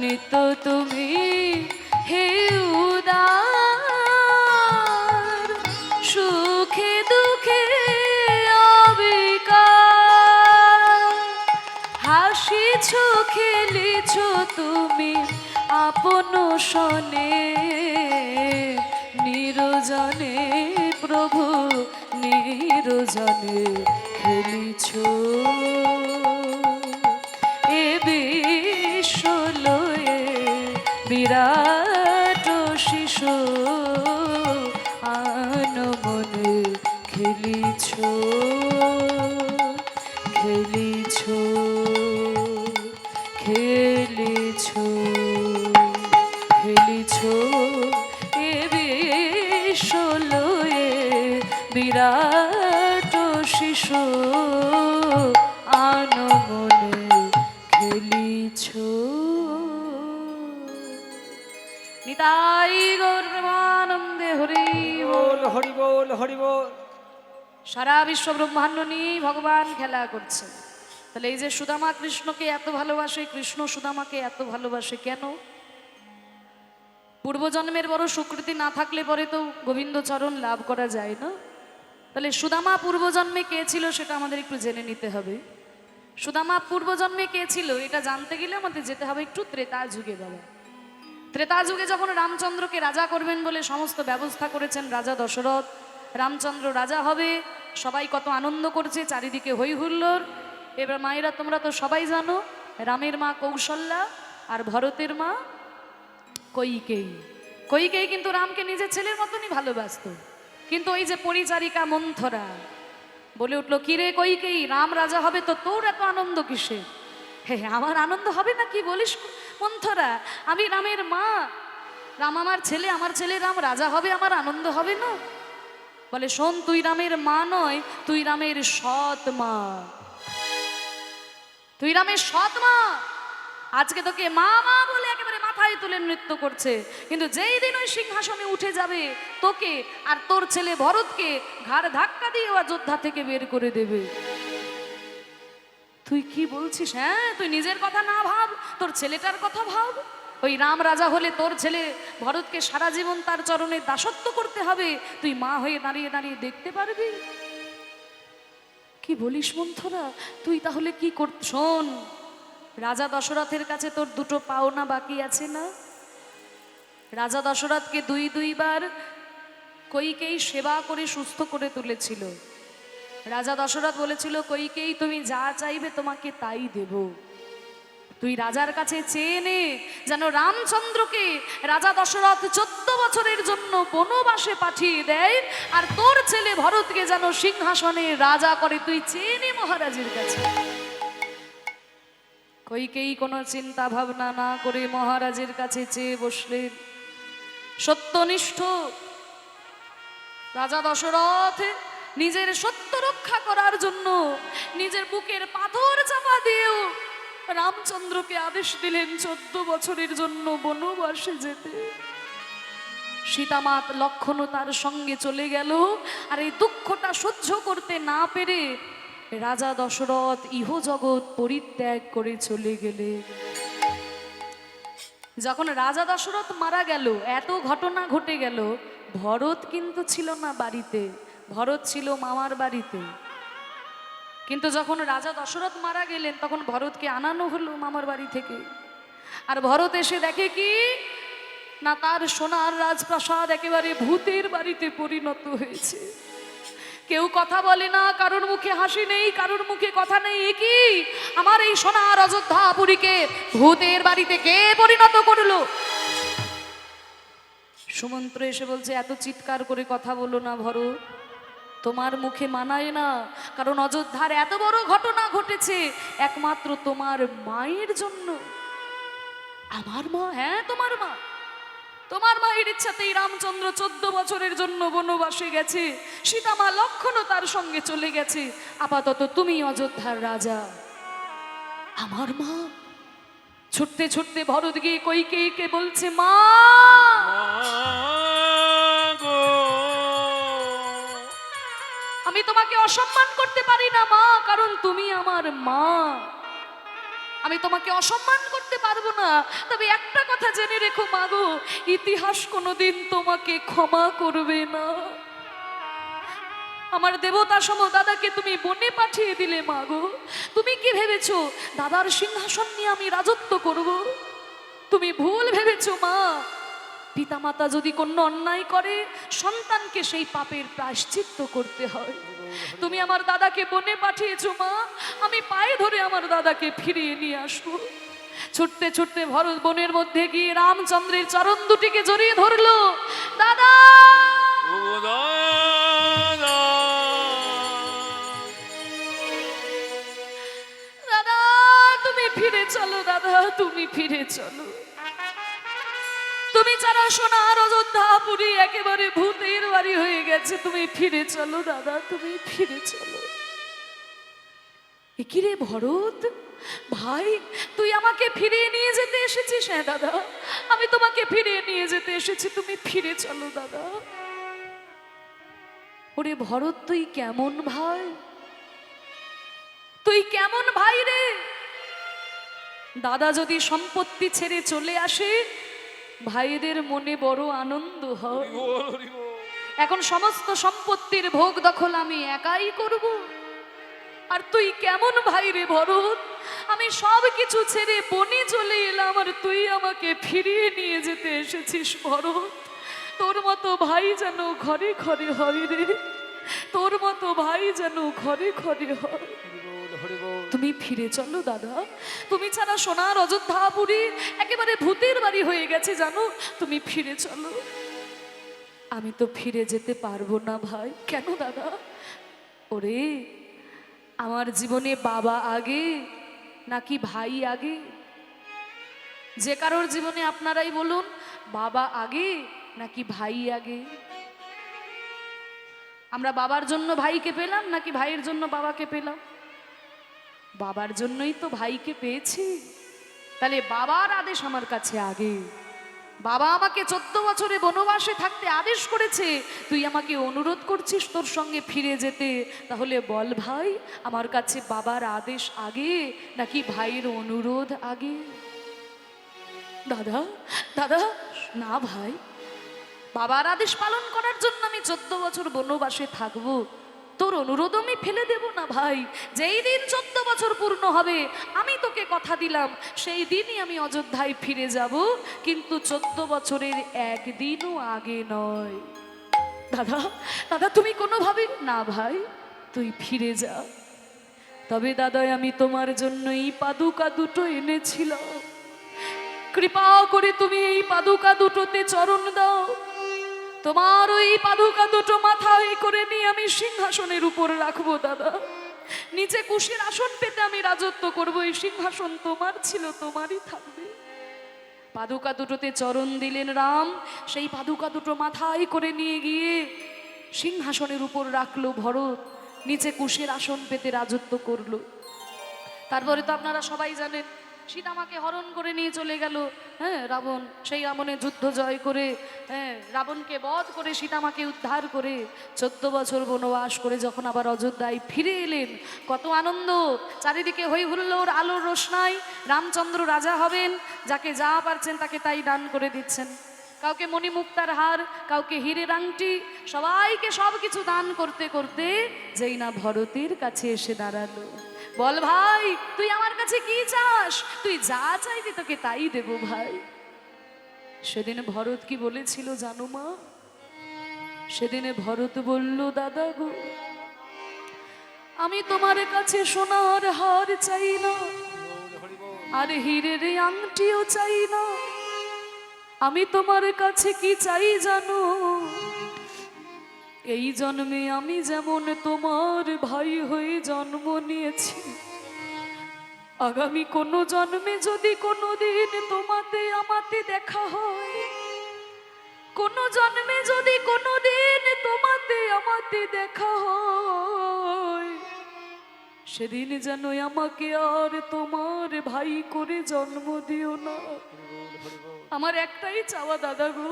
নিত্য তুমি হে উদার, সুখে দুঃখে অবিকার। হাসিছ খেলিছ তুমি আপন শনে, নিরজনে প্রভু নিরজনে খেলিছ। এ বিশ্বলয়ে বিরাট শিশু আন মনে খেলিছ খেলিছ খেলিছ খেলিছ। এ বিশ্বলয়ে বিরাট শিশু আন মনে খেলিছ। নিতাই গৌর প্রেমানন্দে হরি বল, হরি বল, হরি বল। সারা বিশ্ব ব্রহ্মাণ্ড নিয়েই ভগবান খেলা করছে। তাহলে এই যে সুদামা কৃষ্ণকে এত ভালোবাসে, কৃষ্ণ সুদামাকে এত ভালোবাসে কেন? পূর্বজন্মের বড় সুকৃতি না থাকলে পরে তো গোবিন্দ চরণ লাভ করা যায় না। তাহলে সুদামা পূর্বজন্মে কে ছিল সেটা আমাদের একটু জেনে নিতে হবে। সুদামা পূর্বজন্মে কে ছিল এটা জানতে গেলে আমাদের যেতে হবে একটু ত্রেতা যুগে। বাবা ত্রেতা যুগে যখন রামচন্দ্রকে রাজা করবেন বলে সমস্ত ব্যবস্থা করেছেন রাজা দশরথ, রামচন্দ্র রাজা হবে, সবাই কত আনন্দ করছে, চারিদিকে হই হুল্লোড়। এবার মায়েরা তোমরা তো সবাই জানো, রামের মা কৌশল্যা আর ভরতের মা কৈকেয়ী। কৈকেয়ী কিন্তু রামকে নিজের ছেলের মতনই ভালোবাসতো, কিন্তু ওই যে পরিচারিকা মন্থরা বলে উঠলো, কিরে কৈকেয়ী, রাম রাজা হবে তো তোর এত আনন্দ কিসে? হে, আমার আনন্দ হবে না? কি বলিস মন্থরা, আমি রামের মা, রাম আমার ছেলে রাম রাজা হবে, আমার আনন্দ হবে না? বলে, শোন, তুই রামের মা নয়, তুই রামের সৎ মা, তুই রামের সৎ মা। আজকে তোকে মা মা বলে একেবারে মাথায় তুলে নৃত্য করছে, কিন্তু যেই দিন ওই সিংহাসনে উঠে যাবে তোকে আর তোর ছেলে ভরতকে ঘাড় ধাক্কা দিয়ে অযোধ্যা থেকে বের করে দেবে। তুই কি বলছিস? হ্যাঁ, তুই নিজের কথা না ভাব, তোর ছেলেটার কথা ভাব। ওই রাম রাজা হলে তোর ছেলে ভরতকে সারা জীবন তার চরণে দাসত্ব করতে হবে, তুই মা হয়ে দাঁড়িয়ে দাঁড়িয়ে দেখতে পারবি? কি বলিস মন্থরা, তুই তাহলে কি করত? শোন, রাজা দশরথের কাছে তোর দুটো পাওনা বাকি আছে না? রাজা দশরথকে দুইবার কৈকেয়ী সেবা করে সুস্থ করে তুলেছিল। রাজা দশরথ বলেছিল, কৈকেয়ী তুমি যা চাইবে তোমাকে তাই দেব, তুই রাজার কাছে চেয়ে নে যেন রামচন্দ্রকে রাজা দশরথ 14 বছরের জন্য বনবাসে পাঠিয়ে দেয়, আর তোর ছেলে ভরতকে যেন সিংহাসনে রাজা করে, তুই চেয়ে নে মহারাজের কাছে। কৈকেয়ী কোনো চিন্তা ভাবনা না করে মহারাজের কাছে চেয়ে বসলেন। সত্যনিষ্ঠ রাজা দশরথ নিজের সত্য রক্ষা করার জন্য নিজের বুকের পাথর চাপা দিয়েও রামচন্দ্রকে আদেশ দিলেন 14 বছরের জন্য বনবাসে যেতে। সীতামাত লক্ষণও তার সঙ্গে চলে গেল, আর এই দুঃখটা সহ্য করতে না পেরে রাজা দশরথ ইহজগৎ পরিত্যাগ করে চলে গেলে। যখন রাজা দশরথ মারা গেল, এত ঘটনা ঘটে গেল, ভরত কিন্তু ছিল না বাড়িতে, ভরত ছিল মামার বাড়িতে। কিন্তু যখন রাজা দশরথ মারা গেলেন তখন ভরতকে আনানো হলো মামার বাড়ি থেকে। আর ভরত এসে দেখে কি না, তার সোনার রাজপ্রাসাদ একেবারে ভূতের বাড়িতে পরিণত হয়েছে। কেউ কথা বলে না, কারোর মুখে হাসি নেই, কারোর মুখে কথা নেই। কি আমার এই সোনার অযোধ্যাপুরীকে ভূতের বাড়িতে কে পরিণত করলো? সুমন্ত্র এসে বলছে, এত চিৎকার করে কথা বলো না ভরত, তোমার মুখে মানায় না, কারণ অযোধ্যার এত বড় ঘটনা ঘটেছে একমাত্র তোমার মায়ের জন্য। আমার মা? হ্যাঁ, তোমার মা। তোমার মায়ের ইচ্ছাতেই রামচন্দ্র 14 বছরের জন্য বনবাসে গেছে, সীতামা লক্ষণও তার সঙ্গে চলে গেছে, আপাতত তুমি অযোধ্যার রাজা। আমার মা? ছুটতে ছুটতে ভরত গিয়ে কৈকেয়ীকে বলছে, মা আমি তোমাকে অসম্মান করতে পারি না মা, কারণ তুমি আমার মা, আমি তোমাকে অসম্মান করতে পারবো না। তবে একটা কথা জেনে রেখো মাগো, ইতিহাস কোনোদিন তোমাকে ক্ষমা করবে না। আমার দেবতা সম দাদাকে তুমি বনে পাঠিয়ে দিলে মাগো, তুমি কি ভেবেছো দাদার সিংহাসন নিয়ে আমি রাজত্ব করব? তুমি ভুল ভেবেছো মা। পিতামাতা যদি কোনো অন্যায় করে সন্তানকে সেই পাপের প্রায়শ্চিত্ত করতে হয়। তুমি আমার দাদাকে বনে পাঠিয়েছো মা, আমি পায়ে ধরে আমার দাদাকে ফিরিয়ে নিয়ে আসবো। ছুটতে ছুটতে ভরত বনের মধ্যে গিয়ে রামচন্দ্রের চরণ দুটিকে জড়িয়ে ধরলো। দাদা, দাদা তুমি ফিরে চলো, দাদা তুমি ফিরে চলো, তুমি যারা সোনার অযোধ্যাপুরী একেবারে ভূতের বাড়ি হয়ে গেছে, তুমি ফিরে চলো দাদা, তুমি ফিরে চলো। একিরে ভরত ভাই, তুই আমাকে ফিরিয়ে নিয়ে যেতে এসেছিস? হ্যাঁ দাদা, আমি তোমাকে ফিরিয়ে নিয়ে যেতে এসেছি, তুমি ফিরে চলো দাদা। ওরে ভরত, তুই কেমন ভাই, তুই কেমন ভাই রে? দাদা যদি সম্পত্তি ছেড়ে চলে আসে ভাইদের মনে বড় আনন্দ হয়। এখন সমস্ত সম্পত্তির ভোগ দখল আমি একাই করব, আর তুই কেমন ভাই রে ভরত? আমি সব কিছু ছেড়ে বনে চলে এলাম আর তুই আমাকে ফিরিয়ে নিয়ে যেতে এসেছিস ভরত। তোর মতো ভাই যেন ঘরে ঘরে হয় রে, তোর মতো ভাই যেন ঘরে ঘরে হয়। তুমি ফিরে চলো দাদা, তুমি ছাড়া সোনার অযোধ্যাপুরী একেবারে ভূতের বাড়ি হয়ে গেছে জানো, তুমি ফিরে চলো। আমি তো ফিরে যেতে পারবো না ভাই। কেন দাদা? ওরে, আমার জীবনে বাবা আগে নাকি ভাই আগে? যে কারোর জীবনে আপনারাই বলুন, বাবা আগে নাকি ভাই আগে? আমরা বাবার জন্য ভাইকে পেলাম নাকি ভাইয়ের জন্য বাবাকে পেলাম? বাবার জন্যই তো ভাইকে পেয়েছি। তাহলে বাবার আদেশ আমার কাছে আগে। বাবা আমাকে 14 বছরে বনবাসে থাকতে আদেশ করেছে, তুই আমাকে অনুরোধ করছিস তোর সঙ্গে ফিরে যেতে। তাহলে বল ভাই, আমার কাছে বাবার আদেশ আগে নাকি ভাইয়ের অনুরোধ আগে? দাদা দাদা, না ভাই, বাবার আদেশ পালন করার জন্য আমি 14 বছর বনবাসে থাকবো, তোর অনুরোধ আমি ফেলে দেব না ভাই। যেই দিন 14 বছর পূর্ণ হবে আমি তোকে কথা দিলাম সেই দিনই আমি অযোধ্যায় ফিরে যাব, কিন্তু 14 বছরের একদিনও আগে নয়। দাদা দাদা, তুমি কোনোভাবে না ভাই, তুই ফিরে যা। তবে দাদা, আমি তোমার জন্য এই পাদুকা দুটো এনেছিলাম, কৃপা করে তুমি এই পাদুকা দুটোতে চরণ দাও। তোমার ওই পাদুকা দুটো মাথায় করে নিয়ে আমি সিংহাসনের উপর রাখবো দাদা। নিচে কুশীর আসন পেতে আমি রাজত্ব করব, এই সিংহাসন তোমার ছিল, তোমারই থাকবে। পাদুকা দুটোতে চরণ দিলেন রাম, সেই পাদুকা দুটো মাথায় করে নিয়ে গিয়ে সিংহাসনের উপর রাখলো ভরত, নিচে কুশীর আসন পেতে রাজত্ব করলো। তারপরে তো আপনারা সবাই জানেন, সীতামাকে হরণ করে নিয়ে চলে গেল রাবণ। সেই রাবণের যুদ্ধ জয় করে রাবণকে বধ করে সীতামাকে উদ্ধার করে 14 বছর বনবাস করে যখন আবার অযোধ্যায় ফিরে এলেন, কত আনন্দ! চারিদিকে হই হুল্লোড়, আলোর রোশনাই। রামচন্দ্র রাজা হবেন, যাকে যা পারছেন তাকে তাই দান করে দিচ্ছেন। কাউকে মণিমুক্তার হার, কাউকে হীরের আংটি, সবাইকে সব কিছু দান করতে করতে যেই না ভরতের কাছে এসে দাঁড়ালো। বল ভাই, তুই আমার কাছে কি চাস? তুই যা চাইবি তোকে তাই দেব ভাই। সেদিন ভরত কি বলেছিল জানো মা? সেদিনে ভরত বলল, দাদা গো, আমি তোমার কাছে সোনার হার চাই না, আর হীরের আংটিও চাই না। আমি তোমার কাছে কি চাই জানো? এই জন্মে আমি যেমন তোমার ভাই হয়ে জন্ম নিয়েছি, আগামী কোনো জন্মে যদি কোনোদিন তোমাতে আমাতে দেখা হয়, কোনো জন্মে যদি কোনোদিন তোমাতে আমাতে দেখা হয়, সেদিন যেন আমাকে আর তোমার ভাই করে জন্ম দিও না। আমার একটাই চাওয়া দাদা গো,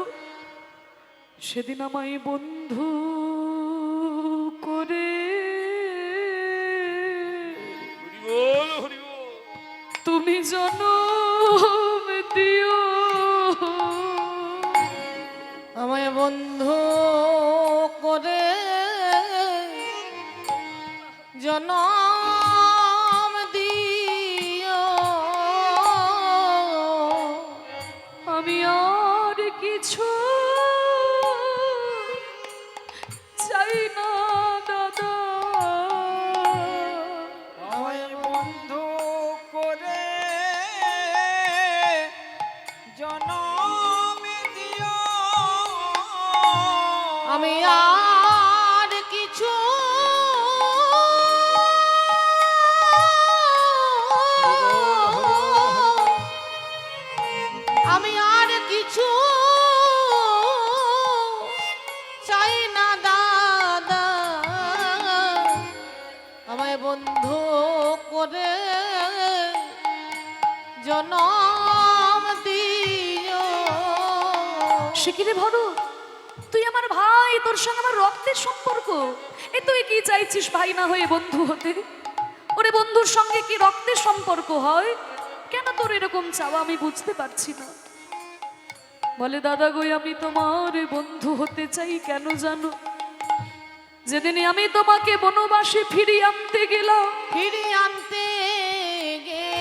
সেদিন আমায় বন্ধু করে তুমি জনম দিও। আমায় বন্ধু করে জনম দিও। আমি আর কিছু চাই না দাদা। আমায় বন্ধু করে জনম দিও। আমি আর কিছু আমি আর কিছু চাই না দাদা। আমায় বন্ধু করে জনম দিও। সে কি রে ভরত, তুই আমার ভাই, তোর সঙ্গে আমার রক্তের সম্পর্ক, এ তুই কি চাইছিস ভাই না হয়ে বন্ধু হতে? ওরে, বন্ধুর সঙ্গে কি রক্তের সম্পর্ক হয়? কেন তোর এরকম চাওয়া আমি বুঝতে পারছি না। বলে, দাদা গো, আমি তোমার বন্ধু হতে চাই কেন জানো? যেদিনে আমি তোমাকে বনবাসে ফিরিয়ে আনতে গেলাম, ফিরিয়ে আনতে গেলাম,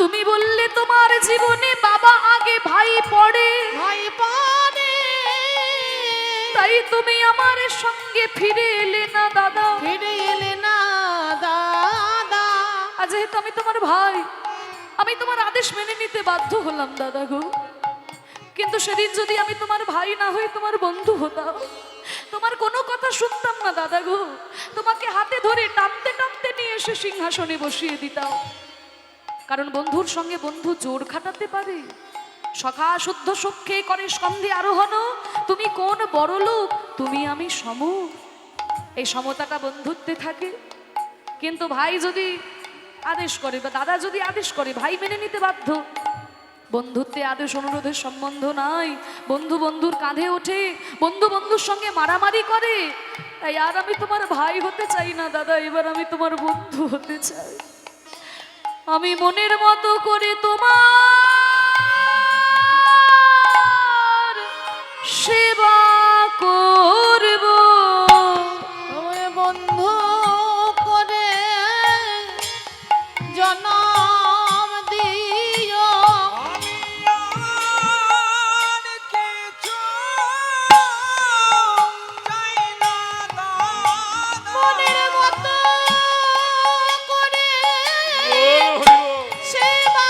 তুমি বললে তোমার জীবনে বাবা আগে ভাই পড়ে, ভাই পরে তাই তুমি আমার সঙ্গে ফিরে এলে না দাদা। ফিরে এলে না দাদা। আর যেহেতু আমি তোমার ভাই, আমি তোমার আদেশ মেনে নিতে বাধ্য হলাম দাদা গো। কিন্তু সেদিন যদি আমি তোমার ভাই না হই তোমার বন্ধু হতাম, তোমার কোনো কথা শুনতাম না দাদা গো। তোমাকে হাতে ধরে টানতে টানতে নিয়ে এসে সিংহাসনে বসিয়ে দিতাম। কারণ বন্ধুর সঙ্গে বন্ধু জোর খাটাতে পারে। সখা শুদ্ধ সখ্যে করে সন্ধে আরোহণ, তুমি কোন বড় লোক, তুমি আমি সম, এই সমতাটা বন্ধুত্বে থাকে। কিন্তু ভাই যদি আদেশ করে বা দাদা যদি আদেশ করে, ভাই মেনে নিতে বাধ্য। বন্ধুত্বে আদেশ অনুরোধের সম্বন্ধ নাই। বন্ধু বন্ধুর কাঁধে ওঠে, বন্ধু বন্ধুর সঙ্গে মারামারি করে। তাই আর আমি তোমার ভাই হতে চাই না দাদা, এবার আমি তোমার বন্ধু হতে চাই। আমি মনের মতো করে তোমার সেবা করব। ওই বন্ধু করে জনম দিও। মনের মতো করে সেবা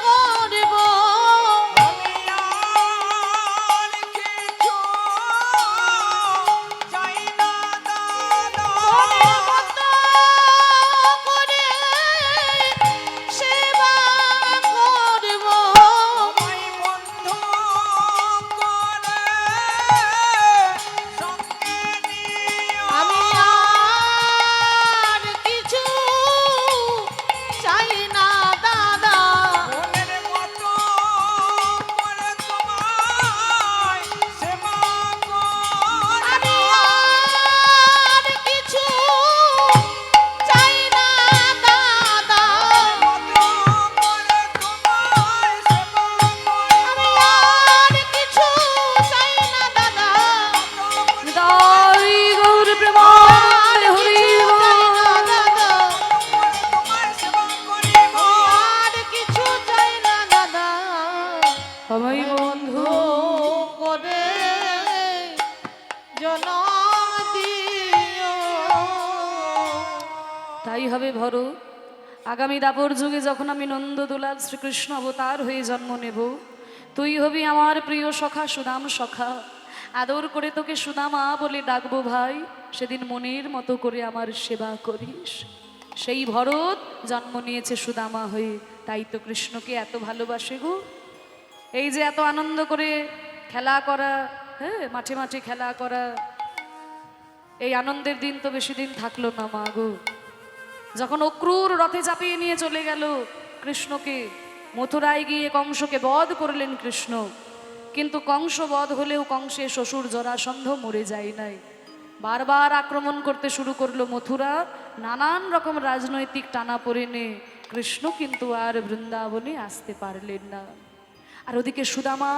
করব। মনের মতো করে সেবা করব। আমি আর কিছু চাই না দাদা। আমি আর কিছু চাই না দাদা। আমি আর কিছু চাই না দাদা। নিতাই গৌর প্রেমানন্দে হরি বল। আর কিছু চাই না দাদা। আমায় বন্ধু করে জনম দিও। তাই হবে ভরত। আগামী দাপর যুগে যখন আমি নন্দদোলাল শ্রীকৃষ্ণ অবতার হয়ে জন্ম নেব, তুই হবি আমার প্রিয় সখা সুদাম সখা। আদর করে তোকে সুদামা বলে ডাকবো ভাই। সেদিন মনের মতো করে আমার সেবা করিস। সেই ভরত জন্ম নিয়েছে সুদামা হয়ে, তাই তো কৃষ্ণকে এত ভালোবাসে গো। এই যে এত আনন্দ করে খেলা করা, হ্যাঁ, মাঠে মাঠে খেলা করা, এই আনন্দের দিন তো বেশি দিন থাকলো না মা গো। যখন অক্রূর রথে চাপিয়ে নিয়ে চলে গেল কৃষ্ণকে, মথুরায় গিয়ে কংসকে বধ করলেন কৃষ্ণ। কিন্তু কংস বধ হলেও কংসের শ্বশুর জরাসন্ধ মরে যায় নাই। বারবার আক্রমণ করতে শুরু করলো মথুরা। নানান রকম রাজনৈতিক টানাপোড়েনে কৃষ্ণ কিন্তু আর বৃন্দাবনে আসতে পারলেন না। আর ওদিকে সুদামা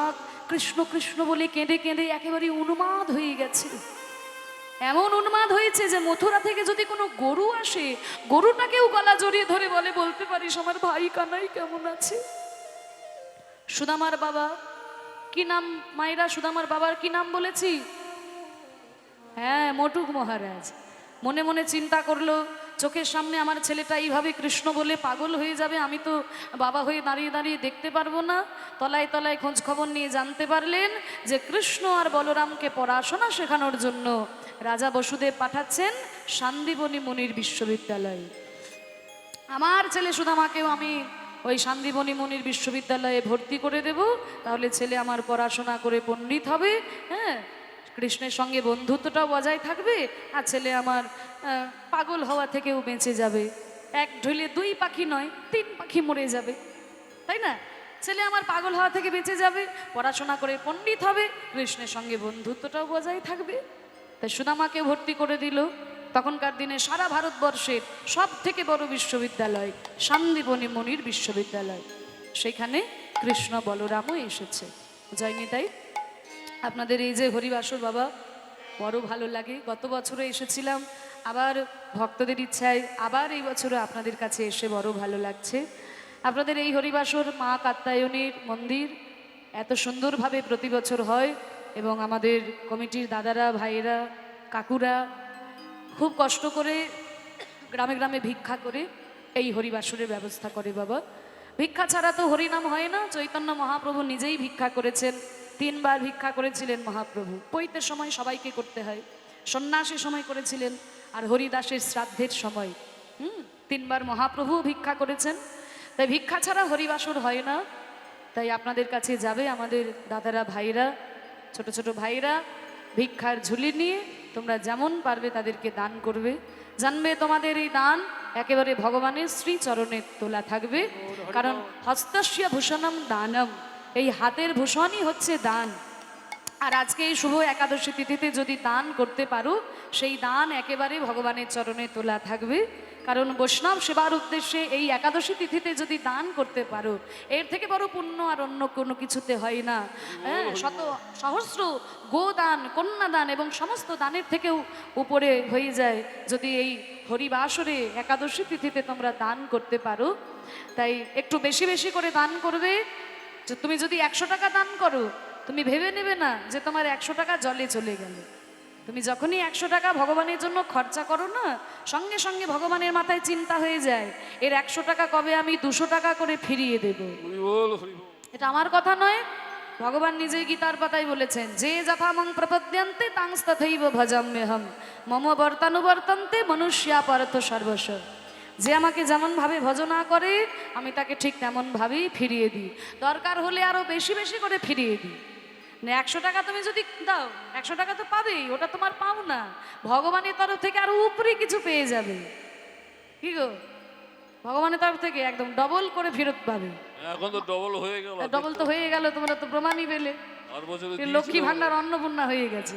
কৃষ্ণ কৃষ্ণ বলে কেঁদে কেঁদে একেবারে উন্মাদ হয়ে গেছে। এমন উন্মাদ হয়েছে যে মথুরা থেকে যদি কোনো গরু আসে, গরুটাকেও গলা জড়িয়ে ধরে বলে, বলতে পারিস আমার ভাই কানাই কেমন আছে। সুদামার বাবা কি নাম মায়েরা? সুদামার বাবার কি নাম বলেছি? হ্যাঁ, মটুক মহারাজ। মনে মনে চিন্তা করলো, চোখের সামনে আমার ছেলেটা এইভাবে কৃষ্ণ বলে পাগল হয়ে যাবে, আমি তো বাবা হয়ে দাঁড়িয়ে দাঁড়িয়ে দেখতে পারবো না। তলায় তলায় খোঁজ খবর নিয়ে জানতে পারলেন যে কৃষ্ণ আর বলরামকে পড়াশোনা শেখানোর জন্য রাজা বসুদেব পাঠাচ্ছেন শান্তিবনী মুনির বিশ্ববিদ্যালয়ে। আমার ছেলে সুদামাকেও আমি ওই শান্তিবনী মুনির বিশ্ববিদ্যালয়ে ভর্তি করে দেব, তাহলে ছেলে আমার পড়াশোনা করে পণ্ডিত হবে, হ্যাঁ, কৃষ্ণের সঙ্গে বন্ধুত্বটাও বজায় থাকবে, আর ছেলে আমার পাগল হওয়া থেকেও বেঁচে যাবে। এক ঢুলে দুই পাখি নয়, তিন পাখি মরে যাবে, তাই না? ছেলে আমার পাগল হওয়া থেকে বেঁচে যাবে, পড়াশোনা করে পণ্ডিত হবে, কৃষ্ণের সঙ্গে বন্ধুত্বটাও বজায় থাকবে। তাই সুদামাকে ভর্তি করে দিল। তখনকার দিনে সারা ভারতবর্ষের সব থেকে বড় বিশ্ববিদ্যালয় শান্তিবনী মুনির বিশ্ববিদ্যালয়। সেখানে কৃষ্ণ বলরামও এসেছে, যায়নি? তাই আপনাদের এই যে হরিবাসর বাবা, বড় ভালো লাগে। গত বছরে এসেছিলাম, আবার ভক্তদের ইচ্ছায় আবার এই বছরে আপনাদের কাছে এসে বড় ভালো লাগছে। আপনাদের এই হরিবাসর মা কাত্যায়নীর মন্দির এত সুন্দরভাবে প্রতি বছর হয় এবং আমাদের কমিটির দাদারা ভাইয়েরা কাকুরা খুব কষ্ট করে গ্রামে গ্রামে ভিক্ষা করে এই হরিবাসরের ব্যবস্থা করে বাবা। ভিক্ষা ছাড়া তো হরিনাম হয় না। চৈতন্য মহাপ্রভু নিজেই ভিক্ষা করেছেন, 3 বার ভিক্ষা করেছিলেন মহাপ্রভু। পৈতের সময় সবাইকে করতে হয়, সন্ন্যাসের সময় করেছিলেন, আর হরিদাসের শ্রাদ্ধের সময় 3 বার মহাপ্রভু ভিক্ষা করেছেন। তাই ভিক্ষা ছাড়া হরিবাসর হয় না। তাই আপনাদের কাছে যাবে আমাদের দাদারা ভাইরা, ছোট ছোট ভাইরা, ভিক্ষার ঝুলি নিয়ে তোমরা যেমন পারবে তাদেরকে দান করবে। জানবে তোমাদের এই দান একেবারে ভগবানের শ্রীচরণে তোলা থাকবে, কারণ হস্তস্য ভূষণম দানম, এই হাতের ভূষণই হচ্ছে দান। আর আজকে এই শুভ একাদশী তিথিতে যদি দান করতে পারো, সেই দান একেবারে ভগবানের চরণে তোলা থাকবে। কারণ বৈষ্ণব সেবার উদ্দেশ্যে এই একাদশী তিথিতে যদি দান করতে পারো, এর থেকে বড় পুণ্য আর অন্য কোনো কিছুতে হয় না। হ্যাঁ, শত সহস্র গোদান, কন্যাদান এবং সমস্ত দানের থেকেও উপরে হয়ে যায় যদি এই হরিবাসরে একাদশী তিথিতে তোমরা দান করতে পারো। তাই একটু বেশি বেশি করে দান করবে। তুমি যদি 100 টাকা দান করো, তুমি ভেবে নেবে না যে তোমার 100 টাকা জলে চলে গেল। তুমি যখনই 100 টাকা ভগবানের জন্য খরচা করো না, সঙ্গে সঙ্গে ভগবানের মাথায় চিন্তা হয়ে যায়, এর 100 টাকা কবে আমি 200 টাকা করে ফিরিয়ে দেব। হরি বল হরি বল। এটা আমার কথা নয়, ভগবান নিজেই গীতার পাতায় বলেছেন, যে যথামং প্রপদ্যন্তে তাংস্তথৈব ভজাম্যহম মম বর্তানুবর্তন্তে মনুষ্যা পার্থ সর্বস্ব। যে আমাকে যেমন ভাবে ভজনা করে আমি তাকে ঠিক তেমন ভাবেই ফিরিয়ে দিই, দরকার হলে আরো বেশি বেশি করে ফিরিয়ে দিই। 100 টাকা তুমি যদি দাও, 100 টাকা তো পাবেই, ওটা তোমার পাও না, ভগবানের তরফ থেকে আরো উপরে কিছু পেয়ে যাবে। কি গো, ভগবানের তরফ থেকে একদম ডবল করে ফেরত পাবে। এখন তো ডবল হয়ে গেল। ডবল তো হয়ে গেল, তোমরা তো প্রমাণই পেলে। আর বছরে লক্ষ্মী ভান্ডার অন্নপূর্ণা হয়ে গেছে,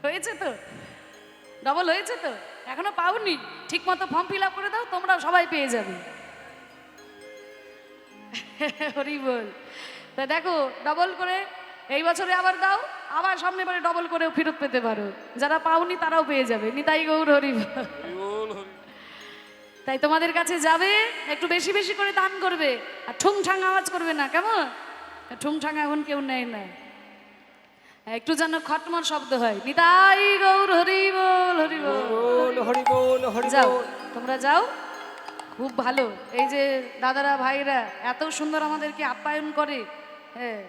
হয়েছে তো, ডবল হয়েছে তো। এখনো পাওনি, ঠিক মতো ফর্ম ফিল আপ করে দাও, তোমরা সবাই পেয়ে যাবে। হরি বল। তা দেখো, ডবল করে এই বছরে আবার দাও, আবার সামনে বারে ডবল করেও ফেরত পেতে পারো। যারা পাওনি তারাও পেয়ে যাবে। নিতাই গৌর হরি বল। হরি বল হরি। তাই তোমাদের কাছে যাবে, একটু বেশি বেশি করে দান করবে, আর ঠুংঠাং আওয়াজ করবে না, কেমন? ঠুংঠাং এখন কেউ নেয় না, একটু যেন খটমট শব্দ হয়। নিতাই গৌর হরি বল হরি বল। বল হরি বল হরি যাও, বল। তোমরা যাও, খুব ভালো। এই যে দাদারা ভাইরা এত সুন্দর আমাদেরকে আপ্যায়ন করে, হ্যাঁ,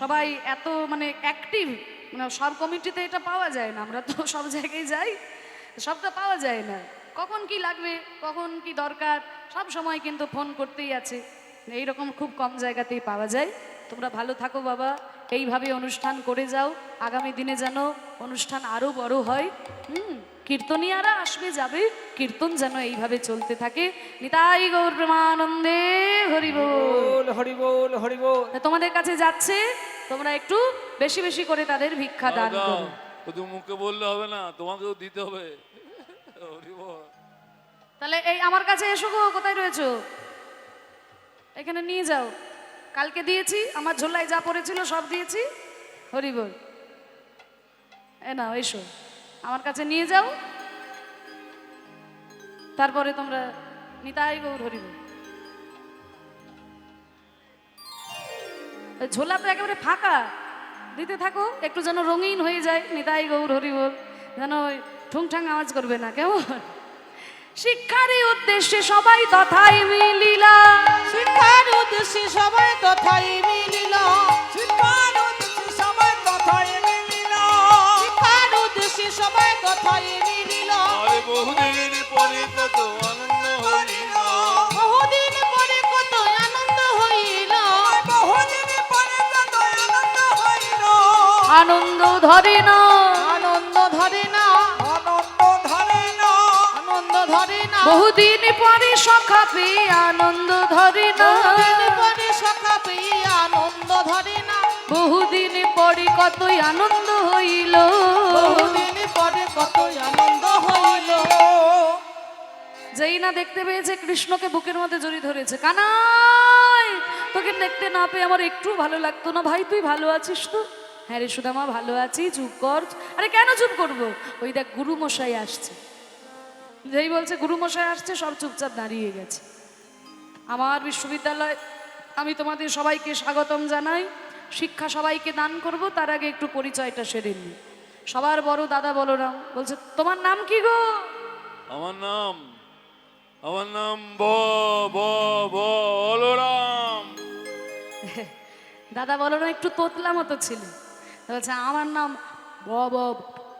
সবাই এত মানে অ্যাক্টিভ, মানে সব কমিটিতে এটা পাওয়া যায় না। আমরা তো সব জায়গায় যাই, সবটা পাওয়া যায় না। কখন কি লাগবে, কখন কি দরকার, সব সময় কিন্তু ফোন করতেই আছে। এইরকম খুব কম জায়গাতেই পাওয়া যায়। তোমরা ভালো থাকো বাবা, এইভাবে অনুষ্ঠান করে যাও। আগামী দিনে যেন অনুষ্ঠান আরো বড় হয়। কীর্তনিয়ারা আসবে যাবে, কীর্তন যেন এইভাবে চলতে থাকে। নিতাই গৌর প্রেমানন্দে হরি বল। হরি বল হরি বল। তা তোমাদের কাছে যাচ্ছে, তোমরা একটু বেশি বেশি করে তাদের ভিক্ষা দান দাও, করো। শুধু মুখে বললে হবে না, তোমাকেও দিতে হবে। হরি বল। তাহলে এই আমার কাছে এসো গো, কোথায় রয়েছো? এখানে নিয়ে যাও। কালকে দিয়েছি, আমার ঝোলায় যা পড়েছিল সব দিয়েছি। হরি বল। এ নাও, এসো আমার কাছে নিয়ে যাও, তারপরে তোমরা নিতাই গৌর হরি বল। ঝোলা তো একেবারে ফাঁকা, দিতে থাকো, একটু যেন রঙিন হয়ে যায়। নিতাই গৌর হরি বল, যেন ওই ঠুংঠাং আওয়াজ করবে না, কেমন? শিক্ষারই উদ্দেশ্যে সবাই তথাই মিলিলা, শিক্ষার উদ্দেশ্যে সবাই তথাই মিলিল, শিক্ষার উদ্দেশ্যে সবাই তথাই মিলিল, শিক্ষার উদ্দেশ্যে সবাই তথাই মিলিল। আরে বহুদিন পরে কত আনন্দ হইল, বহুদিন পরে কত আনন্দ হইল, বহুদিন পরে কত আনন্দ হইল। আনন্দ ধরে না, আনন্দ ধরে না, আনন্দ ধরে না, আনন্দ ধরে না। বহুদিন পরে সখা পেয়ে আনন্দ ধরে না, বহুদিন পরে সখা পেয়ে আনন্দ ধরে না, বহুদিন পরে কতই আনন্দ হইল। বহুদিন পরে কত আনন্দ হইল। যেই না দেখতে পেয়েছে কৃষ্ণকে বুকের মধ্যে জড়িয়ে ধরেছে, কানাই তোকে দেখতে না পেয়ে আমার একটু ভালো লাগতো না। ভাই তুই ভালো আছিস তো? হ্যাঁ রে সুদামা, ভালো আছি, চুপ কর। আরে কেন চুপ করবো? ওই দেখ গুরু মশাই আসছে। যেই বলছে গুরু মশাই আসছে, সব চুপচাপ দাঁড়িয়ে গেছে। আমার বিশ্ববিদ্যালয় আমি তোমাদের সবাইকে স্বাগতম জানাই। শিক্ষা সবাইকে দান করব, তার আগে একটু পরিচয়টা সেরে নিই। সবার বড় দাদা বলরাম বলছে, তোমার নাম কি গো? আমার নাম বলরাম। দাদা বলরাম একটু তোতলা মতো ছিল। তা বলছে আমার নাম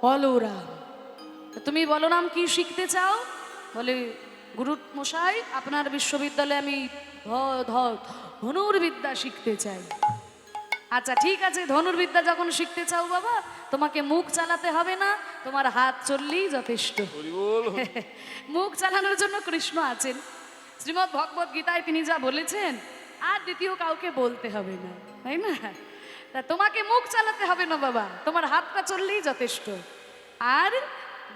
বলরাম। তা তুমি বলরাম কি শিখতে চাও? বলে, গুরু মশাই আপনার বিশ্ববিদ্যালয়ে আমি ধনুর্বিদ্যা শিখতে চাই। আচ্ছা ঠিক আছে, ধনুর্বিদ্যা যখন শিখতে চাও বাবা, তোমাকে মুখ চালাতে হবে না, তোমার হাত চললেই যথেষ্ট। হরি বল। মুখ চালানোর জন্য কৃষ্ণ আছেন। শ্রীমদ্ ভগবত গীতায় তিনি যা বলেছেন আর দ্বিতীয় কাউকে বলতে হবে না, তাই না? তা তোমাকে মুখ চালাতে হবে না বাবা, তোমার হাতটা চললেই যথেষ্ট। আর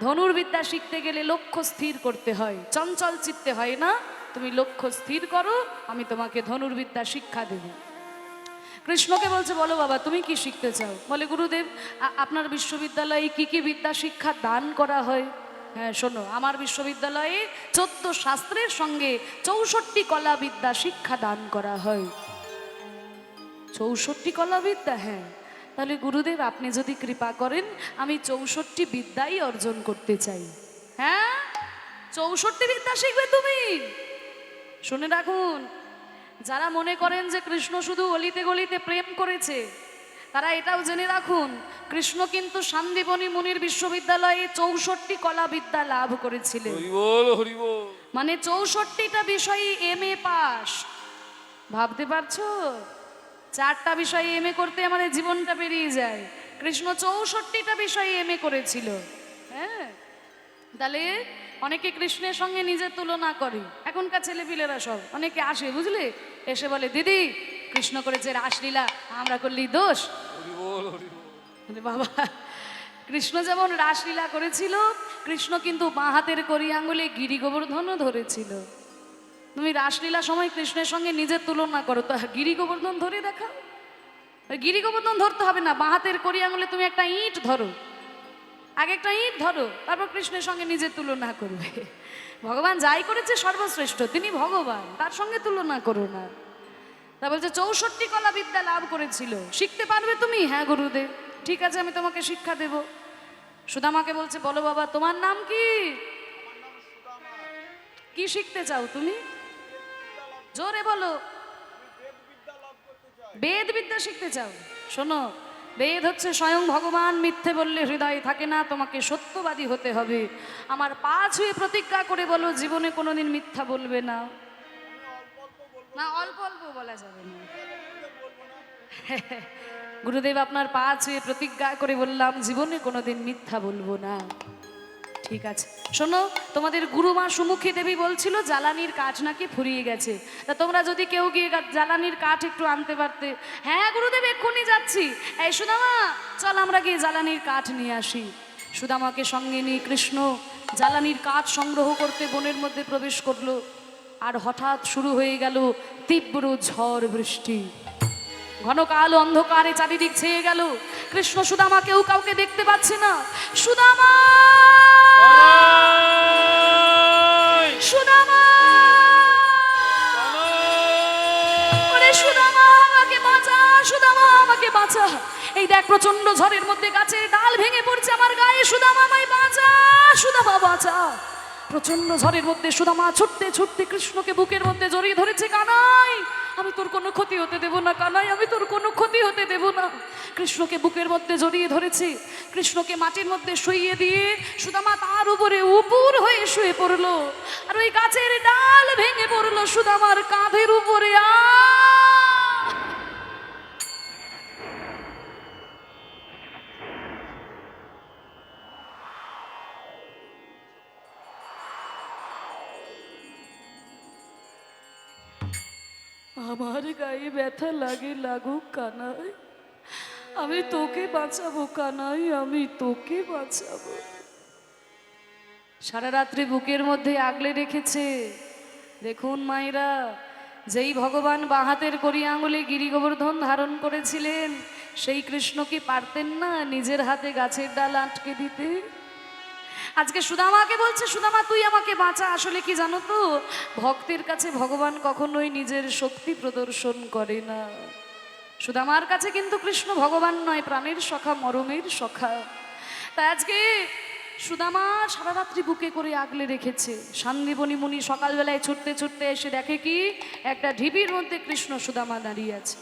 ধনুর্বিদ্যা শিখতে গেলে লক্ষ্য স্থির করতে হয়, চঞ্চল চিত্তে হয় না। তুমি লক্ষ্য স্থির করো, আমি তোমাকে ধনুর্বিদ্যা শিক্ষা দেব। কৃষ্ণকে বলছে, বলো বাবা তুমি কি শিখতে চাও? বলে, গুরুদেব আপনার বিশ্ববিদ্যালয়ে কি কি বিদ্যা শিক্ষা দান করা হয়? হ্যাঁ শোনো, আমার বিশ্ববিদ্যালয়ে 14 শাস্ত্রের সঙ্গে 64 কলা বিদ্যা শিক্ষা দান করা হয়। 64 কলা বিদ্যা? হ্যাঁ। তাহলে গুরুদেব আপনি যদি কৃপা করেন, আমি 64 বিদ্যাই অর্জন করতে চাই। হ্যাঁ, 64 বিদ্যা শিখবে তুমি? শুনে রাখুন, যারা মনে করেন যে কৃষ্ণ শুধু অলিতে গলিতে প্রেম করেছে, তারা এটাও জেনে রাখুন, কৃষ্ণ কিন্তু শান্তিবনী মুনির বিশ্ববিদ্যালয়ে 64 কলা বিদ্যা লাভ করেছিলেন। হরি বল, হরি বল। মানে 64টা বিষয়ে MA পাস। ভাবতে পারছো? 4টা বিষয়ে MA করতে আমাদের জীবনটা বেরিয়ে যায়। কৃষ্ণ 64টা বিষয়ে MA করেছিল। হ্যাঁ, তাহলে অনেকে কৃষ্ণের সঙ্গে নিজের তুলনা করে। এখনকার ছেলেপিলেরা সব অনেকে আসে, বুঝলে, এসে বলে, দিদি কৃষ্ণ করেছে রাসলীলা, আমরা করলি দোষ। হরি বল, হরি বল। বলে, বাবা কৃষ্ণ যেমন রাসলীলা করেছিল, কৃষ্ণ কিন্তু বাঁ হাতের কড়ি আঙুলে গিরি গোবর্ধনও ধরেছিল। তুমি রাসলীলা সময় কৃষ্ণের সঙ্গে নিজের তুলনা করো, তো গিরি গোবর্ধন ধরে দেখাও। ওই গিরি গোবর্ধন ধরতে হবে না, বাঁ হাতের কড়ি আঙুলে তুমি একটা ইঁট ধরো, আগে একটা ইঁট ধরো, তারপর কৃষ্ণের সঙ্গে নিজের তুলনা করবে। ভগবান যাই করেছে সর্বশ্রেষ্ঠ, তিনি ভগবান, তার সঙ্গে তুলনা করো না। তা বলছে 64 কলা বিদ্যা লাভ করেছিল, শিখতে পারবে তুমি? হ্যাঁ গুরুদেব, ঠিক আছে আমি তোমাকে শিক্ষা দেব। সুদামাকে বলছে, বলো বাবা তোমার নাম কি? কি শিখতে চাও তুমি? জোরে বলো। বেদ বিদ্যা শিখতে চাও? শোনো, বেদ হচ্ছে স্বয়ং ভগবান, মিথ্যে বললে হৃদয়ে থাকে না, তোমাকে সত্যবাদী হতে হবে। আমার পা ছুঁয়ে প্রতিজ্ঞা করে বলো, জীবনে কোনোদিন মিথ্যা বলবে না। না, অল্প অল্প বলা যাবে না। গুরুদেব আপনার পা ছুঁয়ে প্রতিজ্ঞা করে বললাম, জীবনে কোনোদিন মিথ্যা বলবো না। ঠিক আছে, শোনো, তোমাদের গুরুমা সুমুখী দেবী বলছিল জ্বালানির কাঠ নাকি ফুরিয়ে গেছে। তা তোমরা যদি কেউ গিয়ে জ্বালানির কাঠ একটু আনতে পারতে। হ্যাঁ গুরুদেব এক্ষুনি যাচ্ছি। এই সুদামা চল আমরা গিয়ে জ্বালানির কাঠ নিয়ে আসি। সুদামাকে সঙ্গে নিয়ে কৃষ্ণ জ্বালানির কাঠ সংগ্রহ করতে বনের মধ্যে প্রবেশ করলো। আর হঠাৎ শুরু হয়ে গেল তীব্র ঝড় বৃষ্টি। ঘন কালো অন্ধকারে চারিদিক ছেয়ে গেল। কৃষ্ণ সুদামা কেউ কাউকে দেখতে পাচ্ছে না। সুদামা, সুদামা, ওরে সুদামা আমাকে বাঁচা, সুদামা আমাকে বাঁচা। এই দেখ প্রচন্ড ঝড়ের মধ্যে গাছের ডাল ভেঙে পড়ছে আমার গায়ে, সুদামা আমায় বাঁচা, সুদামা বাঁচা। প্রচন্ড ঝড়ের মধ্যে সুদামা ছুটতে ছুটতে কৃষ্ণকে বুকের মধ্যে জড়িয়ে ধরেছে। কানাই আমি তোর কোনো ক্ষতি হতে দেব না, কানাই আমি তোর কোনো ক্ষতি হতে দেব না। কৃষ্ণকে বুকের মধ্যে জড়িয়ে ধরেছে। কৃষ্ণকে মাটির মধ্যে শুইয়ে দিয়ে সুদামা তার উপরে উপুর হয়ে শুয়ে পড়লো। আর ওই গাছের ডাল ভেঙে পড়লো সুদামার কাঁধের উপরে। আমার গায়ে ব্যথা লাগে, লাগুক কানাই, আমি তোকে বাঁচাবো কানাই, আমি তোকে বাঁচাবো। সারা রাত্রি বুকের মধ্যে আগলে রেখেছে। দেখুন মায়েরা, যেই ভগবান বাঁ হাতের কড়ি আঙুলে গিরি গোবর্ধন ধারণ করেছিলেন, সেই কৃষ্ণ কি পারতেন না নিজের হাতে গাছের ডাল আটকে দিতে? আজকে সুদামাকে বলছে, সুদামা তুই আমাকে বাঁচা। আসলে কি জানো তো, ভক্তের কাছে ভগবান কখনোই নিজের শক্তি প্রদর্শন করে না। সুদামার কাছে কিন্তু কৃষ্ণ ভগবান নয়, প্রাণের সখা, মরমের সখা। তাই আজকে সুদামা সারা রাত্রি বুকে করে আগলে রেখেছে। সান্দিবনী মুনি সকালবেলায় ছুটতে ছুটতে এসে দেখে কি, একটা ঢিবির মধ্যে কৃষ্ণ সুদামা দাঁড়িয়ে আছে,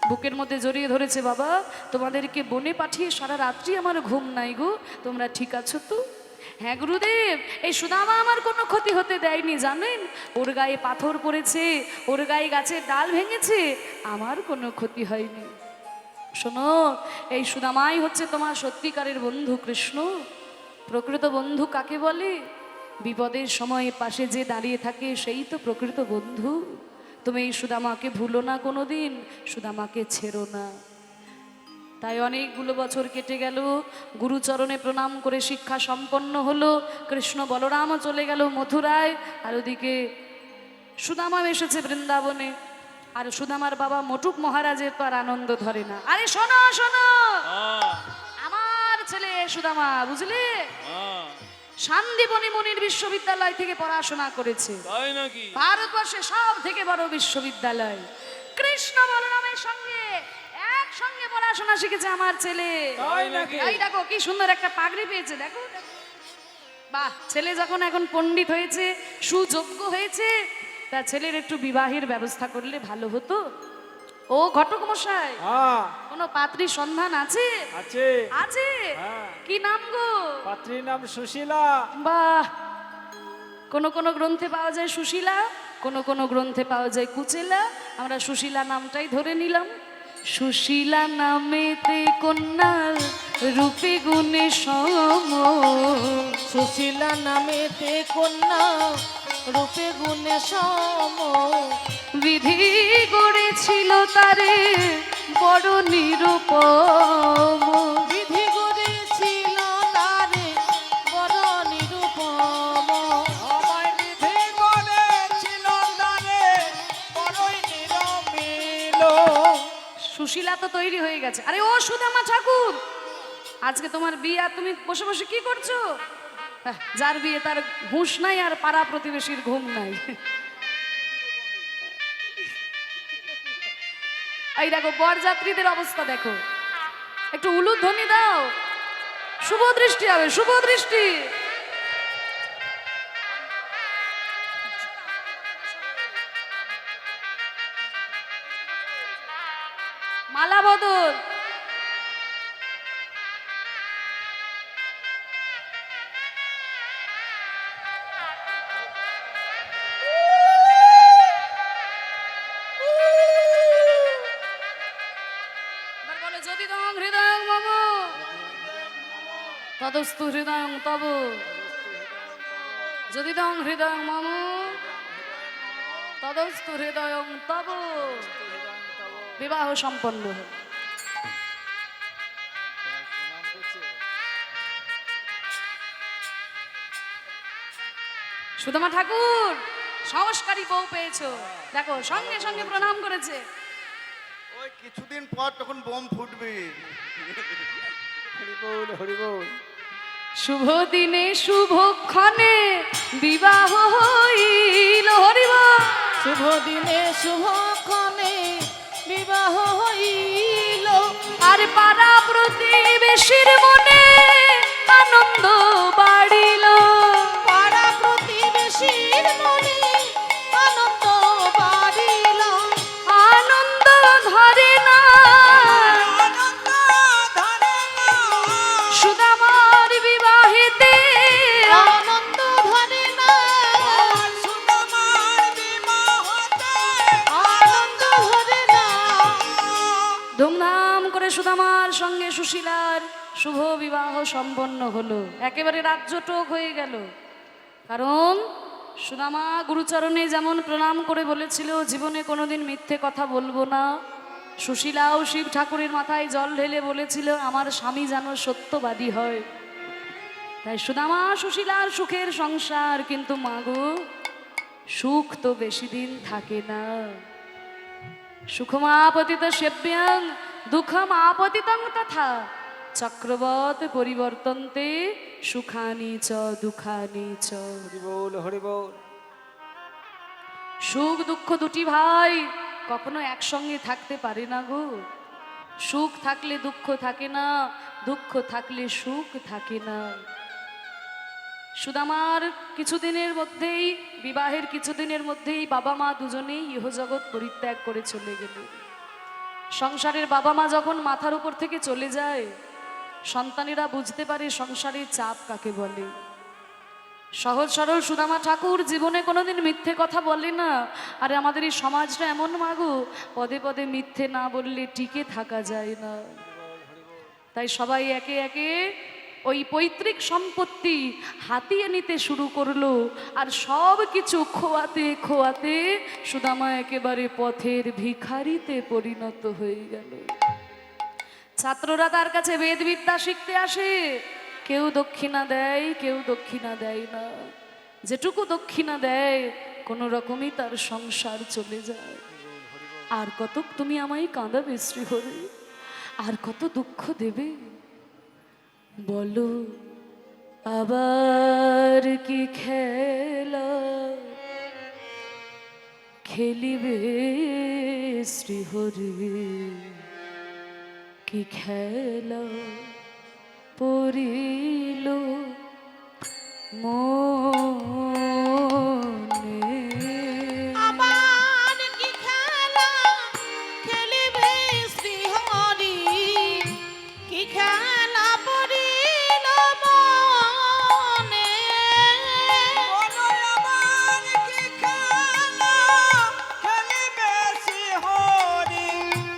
বুকের মধ্যে জড়িয়ে ধরেছে। বাবা, তোমাদেরকে বনে পাঠিয়ে সারা রাত্রি আমার ঘুম নাই গো, তোমরা ঠিক আছো তো? হ্যাঁ গুরুদেব, এই সুদামা আমার কোনো ক্ষতি হতে দেয়নি জানেন, ওর গায়ে পাথর পড়েছে, ওর গায়ে গাছের ডাল ভেঙেছে, আমার কোনো ক্ষতি হয়নি। শোনো, এই সুদামাই হচ্ছে তোমার সত্যিকারের বন্ধু কৃষ্ণ। প্রকৃত বন্ধু কাকে বলে? বিপদের সময় পাশে যে দাঁড়িয়ে থাকে সেই তো প্রকৃত বন্ধু। তুমি এই সুদামাকে ভুলো না কোনোদিন, সুদামাকে ছেড়ো না। তাই অনেকগুলো বছর কেটে গেল, গুরুচরণে প্রণাম করে শিক্ষা সম্পন্ন হলো। কৃষ্ণ বলরাম চলে গেল মথুরায়, আর ওদিকে সুদামা এসেছে বৃন্দাবনে। আর সুদামার বাবা মটুক মহারাজের তো আর আনন্দ ধরে না। আরে শোনো শোনো, হ্যাঁ, আমার ছেলে সুদামা, বুঝলে, হ্যাঁ, সান্দিবনী মুনির বিশ্ববিদ্যালয় থেকে পড়াশোনা করেছে। তাই নাকি? ভারতবর্ষে সব থেকে বড় বিশ্ববিদ্যালয়। কৃষ্ণ বলরামের সঙ্গে একসঙ্গে পড়াশোনা শিখেছে আমার ছেলে। তাই নাকি? এই দেখো কি সুন্দর একটা পাগড়ি পেয়েছে, দেখো দেখো। বাহ, ছেলে যখন এখন পণ্ডিত হয়েছে, সুযোগ্য হয়েছে, তা ছেলের একটু বিবাহের ব্যবস্থা করলে ভালো হতো। ও ঘটক মশাই, হ্যাঁ কোনো পাত্রীর সন্ধান আছে? আছে। আছে? হ্যাঁ। কি নাম গো? পাত্রীর নাম সুশীলা। বাহ, কোন কোন গ্রন্থে পাওয়া যায় সুশীলা, কোন কোন গ্রন্থে পাওয়া যায় কুচেলা। আমরা সুশীলা নামটাই ধরে নিলাম। সুশীলা নামেতে কন্যা, রূপে গুণে সম। সুশীলা নামেতে কন্যা, রূপে গুণে সম। বিধি গড়েছিল তারে বড় নিরূপম। বিধি গড়েছিল তারে বড় নিরূপম। আমায় বিধি বলেছিল তারে বড়ই নিরমিল। সুশীলা তো তৈরি হয়ে গেছে। আরে ও সুদামা ঠাকুর, আজকে তোমার বিয়ে, আর তুমি বসে বসে কি করছো? যার বিয়ে তার হুঁশ নাই, আর পাড়া প্রতিবেশীর ঘুম নাই। এই দেখো বরযাত্রীদের অবস্থা দেখো, একটু উলুধ্বনি দাও, শুভ দৃষ্টি হবে, শুভ দৃষ্টি। মালা বদল। এবার বলো, যদি তং হৃদয়ং মম তদস্তু হৃদয়ং তব। যদি তং হৃদয়ং মম তদস্তু হৃদয়ং তব। বিবাহ সম্পন্ন হল। সুদামা ঠাকুর সংস্কারী বউ পেয়েছো, দেখো সঙ্গে সঙ্গে প্রণাম করেছে। ওই কিছুদিন পর তখন বোম ফুটবে। হরিবোল হরিবোল। শুভ দিনে শুভক্ষণে বিবাহ হইল। হরিবল। শুভ দিনে শুভক্ষণে বিবাহ হইল। আর পাড়া প্রতিবেশীর মনে আনন্দ বাড়িল। পাড়া প্রতিবেশীর মনে আনন্দ বাড়িল। আনন্দ ধরে না আনন্দ ধরে না। সুদামার বিবাহেতে। আনন্দ ধরে না। সুদামার বিবাহতে আনন্দ ধরে না। ধুমধাম করে সুদামার সঙ্গে সুশীলার শুভ বিবাহ সম্পন্ন হলো। একেবারে রাজ্যটোক হয়ে গেল। কারণ সুদামা গুরুচরণে যেমন প্রণাম করে বলেছিল জীবনে কোনোদিন মিথ্যে কথা বলবো না, সুশীলাও শিব ঠাকুরের মাথায় জল ঢেলে বলেছিল আমার স্বামী যেন সত্যবাদী হয়। তাই সুদামা সুশীলার সুখের সংসার। কিন্তু মাগো, সুখ তো বেশি দিন থাকে না। সুখমাপতিত সেব্যাং দুঃখমাপতিতং তথা। চক্রবৎ পরিবর্তন্তে সুখানি চ দুঃখানি চ। হরি বল হরি বল। সুখ দুঃখ দুটি ভাই কখনো একসঙ্গে থাকতে পারে না গো। সুখ থাকলে দুঃখ থাকে না, দুঃখ থাকলে সুখ থাকে না। সুদামার কিছুদিনের মধ্যেই, বিবাহের কিছুদিনের মধ্যেই বাবা মা দুজনেই ইহজগৎ পরিত্যাগ করে চলে গেল। সংসারের বাবা মা যখন মাথার উপর থেকে চলে যায়, সন্তানেরা বুঝতে পারে সংসারের চাপ কাকে বলে। সহজ সরল সুদামা ঠাকুর জীবনে কোনোদিন মিথ্যে কথা বলে না। আর আমাদের এই সমাজটা এমন মাগো, পদে পদে মিথ্যে না বললে টিকে থাকা যায় না। তাই সবাই একে একে ওই পৈতৃক সম্পত্তি হাতিয়ে নিতে শুরু করলো। আর সব কিছু খোয়াতে খোয়াতে সুদামা একেবারে পথের ভিখারিতে পরিণত হয়ে গেল। ছাত্ররা তার কাছে বেদবিদ্যা শিখতে আসে, কেউ দক্ষিণা দেয়, কেউ দক্ষিণা দেয় না। যেটুকু দক্ষিণা দেয় কোনো রকমই তার সংসার চলে যায়। আর কত তুমি আমায় কাঁদাবে শ্রীহরি, আর কত দুঃখ দেবে বলো, আবার কি খেলা খেলিবে শ্রীহরি, কি খেলা পড়িল মনে। আবার কি খেলা খেলিবে শ্রীহরি, কি খেলা পড়িল মনে। বলো আবার কি খেলা খেলিবে শ্রীহরি,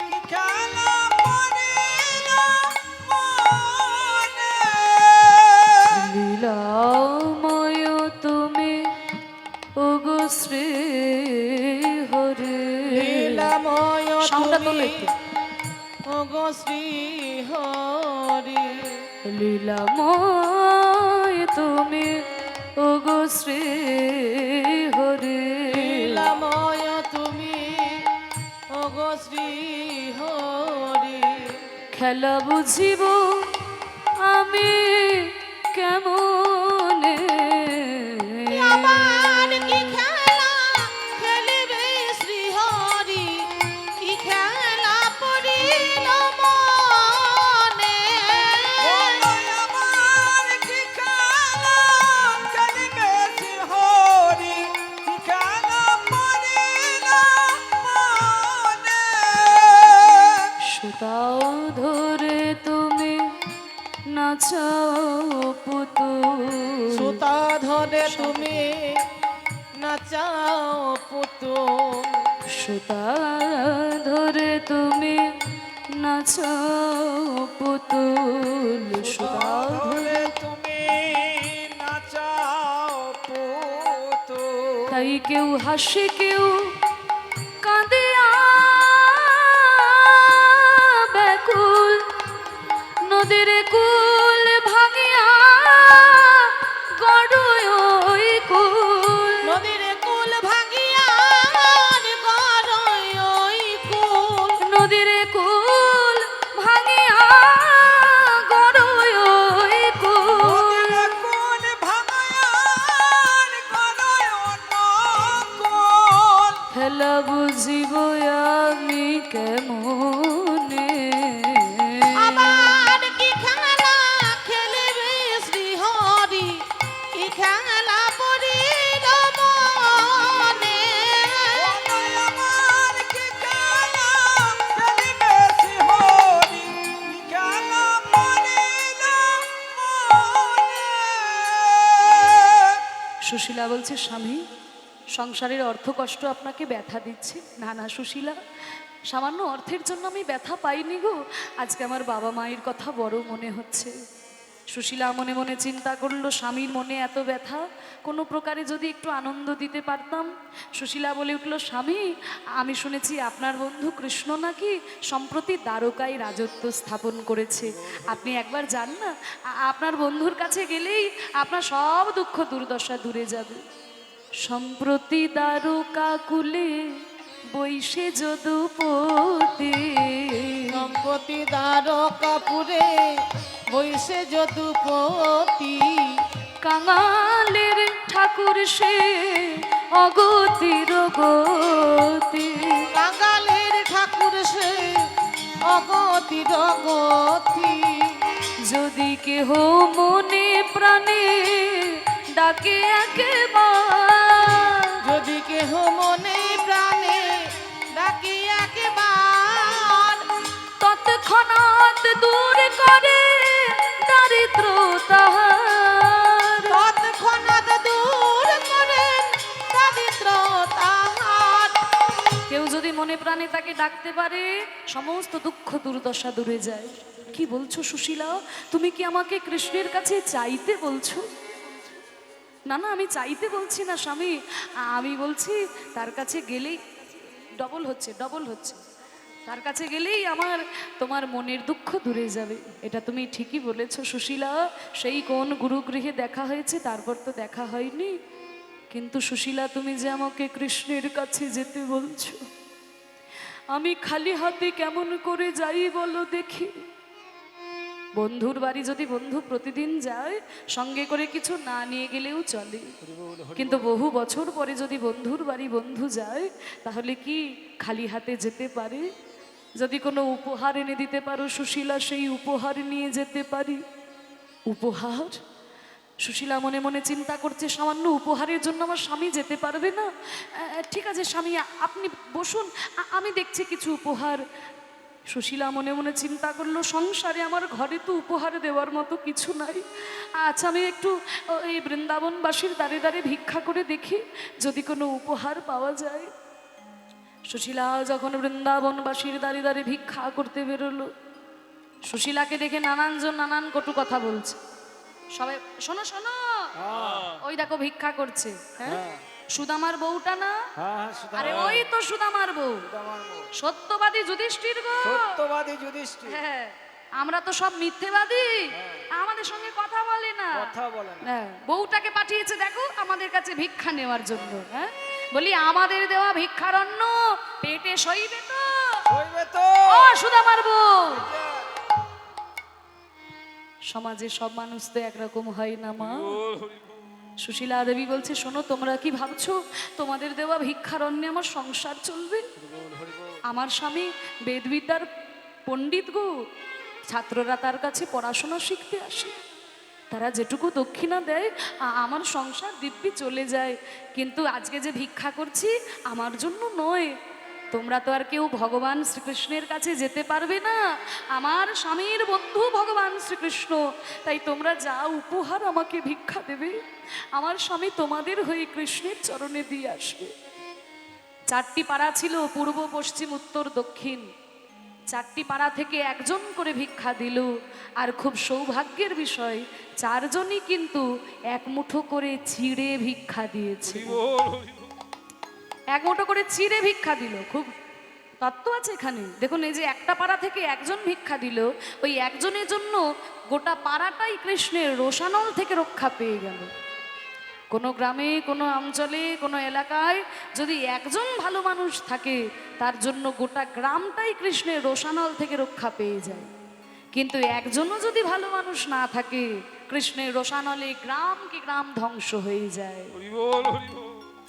কি খেলা পড়িল মনে। লীলাময় তুমি ওগো শ্রীহরি। লীলাময় সাউন্ডটা তোলো তুমি একটু। ওগো শ্রীহরি, লীলাময় তুমি ওগো শ্রীহরি। লীলাময় তুমি ওগো শ্রীহরি। খেলা বুঝিব আমি কেমনে, আবার কি খেলা খেলিবে শ্রীহরি, কি খেলা পড়িল মনে। বলো আবার কি খেলা খেলিবে শ্রীহরি, কি খেলা পড়িল মনে। সুতাও ধরে তুমি নাচাও পুতুল। সুতা ধরে তুমি নাচাও পুতুল। সুতা ধরে তুমি নাচাও পুতুল। সুতা ধরে তুমি নাচাও পুতুল। তাই কেউ হাসে কেউ কাঁদে ব্যাকুল। নদীর কুল ভাঙিয়া গড়ই ওই কুল। নদীর কুল ভাঙিয়া গড়ই ওই কুল। নদীর কুল ভাঙিয়া গড়ই ওই কুল। নদীর কুল ভাঙায়ার গড়ই অনুকূল। খেলা বুঝিব আমি কেমনে, আবার কি খেলা খেলিবে শ্রীহরি, কি খেলা পড়িল মনে। বলো আবার কি খেলা খেলিবে শ্রীহরি, কি খেলা পড়িল মনে। সুশীলা বলছে স্বামী, সংসারের অর্থ কষ্ট আপনাকে ব্যথা দিচ্ছে। না না সুশীলা, সামান্য অর্থের জন্য আমি ব্যথা পাইনি গো। আজকে আমার বাবা মায়ের কথা বড় মনে হচ্ছে। সুশীলা মনে মনে চিন্তা করলো, স্বামীর মনে এত ব্যথা, কোনো প্রকারে যদি একটু আনন্দ দিতে পারতাম। সুশীলা বলে উঠল, স্বামী আমি শুনেছি আপনার বন্ধু কৃষ্ণ নাকি সম্প্রতি দ্বারকায় রাজত্ব স্থাপন করেছে। আপনি একবার যান না, আপনার বন্ধুর কাছে গেলেই আপনার সব দুঃখ দুর্দশা দূরে যাবে। সম্প্রতি দ্বারকা কুলে বৈশে যদুপতি। সম্পত্তি দ্বারকাপুরে হইছে যদুপতি কাঙালের ঠাকুর সে অগতির গতি। বাঙালির ঠাকুর সে অগতি গতি। যদি কেহ মনে প্রাণে ডাকে একেবার, যদি কেহ মনে প্রাণে ডাকি একবার, তৎক্ষণাৎ দূর করে দারিদ্র তাহার। তৎক্ষণাৎ দূর করেন দারিদ্র তাহার। কেউ যদি মনে প্রাণে তাকে ডাকতে পারে সমস্ত দুঃখ দুর্দশা দূরে যায়। কি বলছো সুশীলা, তুমি কি আমাকে কৃষ্ণের কাছে চাইতে বলছো? না না, আমি চাইতে বলছি না স্বামী, আমি বলছি তার কাছে গেলেই ডবল হচ্ছে, ডবল হচ্ছে। তার কাছে গেলেই তোমার মনের দুঃখ দূরে যাবে। এটা তুমি ঠিকই বলেছো সুশীলা। সেই কোন গুরুগৃহে দেখা হয়েছে, তারপর তো দেখা হয়নি। কিন্তু সুশীলা, তুমি যে আমাকে কৃষ্ণের কাছে যেতে বলছো, আমি খালি হাতে কেমন করে যাই বলো দেখি? বন্ধুর বাড়ি যদি বন্ধু প্রতিদিন যায়, সঙ্গে করে কিছু না নিয়ে গেলেও চলে। কিন্তু বহু বছর পরে যদি বন্ধুর বাড়ি বন্ধু যায়, তাহলে কি খালি হাতে যেতে পারে? যদি কোনো উপহার এনে দিতে পারো সুশীলা, সেই উপহার নিয়ে যেতে পারি। উপহার? সুশীলা মনে মনে চিন্তা করছে, সামান্য উপহারের জন্য আমার স্বামী যেতে পারবে না। ঠিক আছে স্বামী, আপনি বসুন, আমি দেখছি কিছু উপহার। সুশীলা মনে মনে চিন্তা করলো, সংসারে আমার ঘরে তো উপহার দেওয়ার মতো কিছু নাই। আচ্ছা, আমি একটু এই বৃন্দাবনবাসীর দ্বারে দ্বারে ভিক্ষা করে দেখি যদি কোনো উপহার পাওয়া যায়। সুশীলা যখন বৃন্দাবনবাসীর দ্বারে দ্বারে ভিক্ষা করতে বেরোলো, সুশীলাকে দেখে নানানজন নানান কটু কথা বলছে। সবাই শোনো শোনো, ওই দেখো ভিক্ষা করছে। হ্যাঁ, সুদামার বউটা না? আরে ওই তো সুদামার বউ, সত্যবাদী যুধিষ্ঠির গো। সত্যবাদী যুধিষ্ঠির। হ্যাঁ, আমরা তো সব মিথ্যেবাদী, আমাদের সঙ্গে কথা বলে না। কথা বলে না। হ্যাঁ, বউটাকে পাঠিয়েছে দেখো আমাদের কাছে ভিক্ষা নেওয়ার জন্য। হ্যাঁ, বলি আমাদের দেওয়া ভিক্ষার অন্ন পেটে সইবে তো? সইবে তো। ও সুদামার বউ। সমাজে সব মানুষ তো একরকম হয় না মা। সুশীলা দেবী বলছে, শোনো, তোমরা কি ভাবছো তোমাদের দেওয়া ভিক্ষার অন্নে আমার সংসার চলবে? আমার স্বামী বেদবিদ্যার পণ্ডিত গো, ছাত্ররা তার কাছে পড়াশোনা শিখতে আসে, তারা যেটুকু দক্ষিণা দেয় আমার সংসার দিব্যি চলে যায়। কিন্তু আজকে যে ভিক্ষা করছি আমার জন্য নয়। তোমরা তো আর কেউ ভগবান শ্রীকৃষ্ণের কাছে যেতে পারবে না, আমার স্বামীর বন্ধু ভগবান শ্রীকৃষ্ণ। তাই তোমরা যা উপহার আমাকে ভিক্ষা দেবে, আমার স্বামী তোমাদের হয়ে কৃষ্ণের চরণে দিয়ে আসবে। 4টি পাড়া ছিল, পূর্ব পশ্চিম উত্তর দক্ষিণ। 4টি পাড়া থেকে একজন করে ভিক্ষা দিল। আর খুব সৌভাগ্যের বিষয়, 4 জনই কিন্তু এক মুঠো করে চিড়ে ভিক্ষা দিয়েছে। এক মুঠো করে চিড়ে ভিক্ষা দিল। খুব তত্ত্ব আছে এখানে। দেখুন, এই যে একটা পাড়া থেকে একজন ভিক্ষা দিল, ওই একজনের জন্য গোটা পাড়াটাই কৃষ্ণের রোষানল থেকে রক্ষা পেয়ে গেল। কোনো গ্রামে, কোনো অঞ্চলে, কোনো এলাকায় যদি একজন ভালো মানুষ থাকে, তার জন্য গোটা গ্রামটাই কৃষ্ণের রোষানল থেকে রক্ষা পেয়ে যায়। কিন্তু একজনও যদি ভালো মানুষ না থাকে, কৃষ্ণের রোষানলে গ্রাম ধ্বংস হয়ে যায়।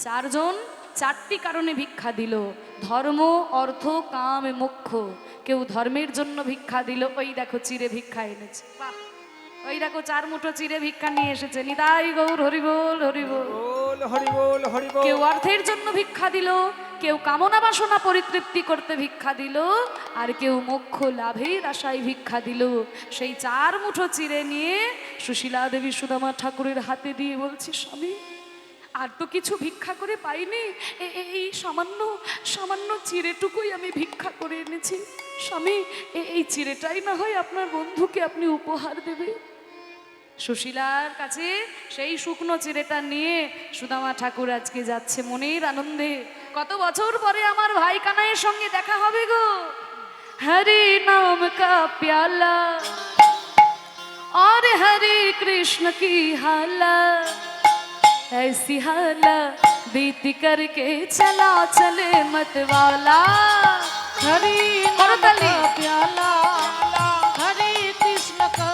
4 জন 4টি কারণে ভিক্ষা দিল, ধর্ম, অর্থ, কাম, মোক্ষ। কেউ ধর্মের জন্য ভিক্ষা দিল, ওই দেখো চিড়ে ভিক্ষা এনেছে। ওই দেখো 4 মুঠো চিড়ে ভিক্ষা নিয়ে এসেছে। নিতাই গৌর হরিবোল হরিবোল হরিবোল হরিবোল। কেউ অর্থের জন্য ভিক্ষা দিল, কেউ কামনা বাসনা পরিতৃপ্তি করতে ভিক্ষা দিল, আর কেউ মোক্ষ লাভের আশায় ভিক্ষা দিল। সেই 4 মুঠো চিড়ে নিয়ে সুশীলা দেবী সুদামা ঠাকুরের হাতে দিয়ে বলছি, স্বামী আর তো কিছু ভিক্ষা করে পাইনি, এই সামান্য সামান্য চিড়েটুকুই আমি ভিক্ষা করে এনেছি। স্বামী, এই চিড়েটাই না হয় আপনার বন্ধুকে আপনি উপহার দেবে। সুশীলার কাছে সেই শুকনো চিড়েটা নিয়ে সুদামা ঠাকুর আজকে যাচ্ছে মনের আনন্দে। কত বছর পরে আমার ভাই কানাইয়ের সঙ্গে দেখা হবে গো। হরি নাম কা প্যালা और हरे कृष्ण की हाला, ऐसी हाला बीती करके चला चले मतवाला। हरि नाम का प्याला, हरे कृष्ण का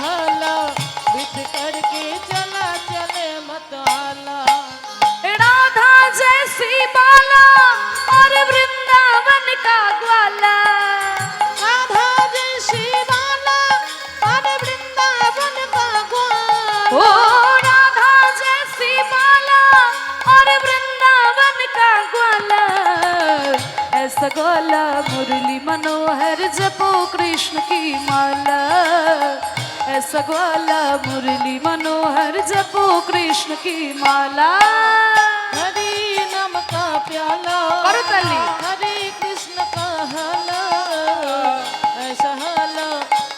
सहला बीत करके चला चले मतवाला राधा जैसी बाला और वृंदावन का ग्वाला। राधा जैसी बाला और वृंदावन का ग्वाला ओ राधा जैसी बाला और वृंदावन का ग्वाला। ऐसा ग्वाला मुरली मनोहर जपो कृष्ण की माला। ऐसा ग्वाला मुरली मनोहर जपो कृष्ण की माला। हरि नाम का प्याला करो ताली। हरे कृष्ण का हाला ऐसा हाला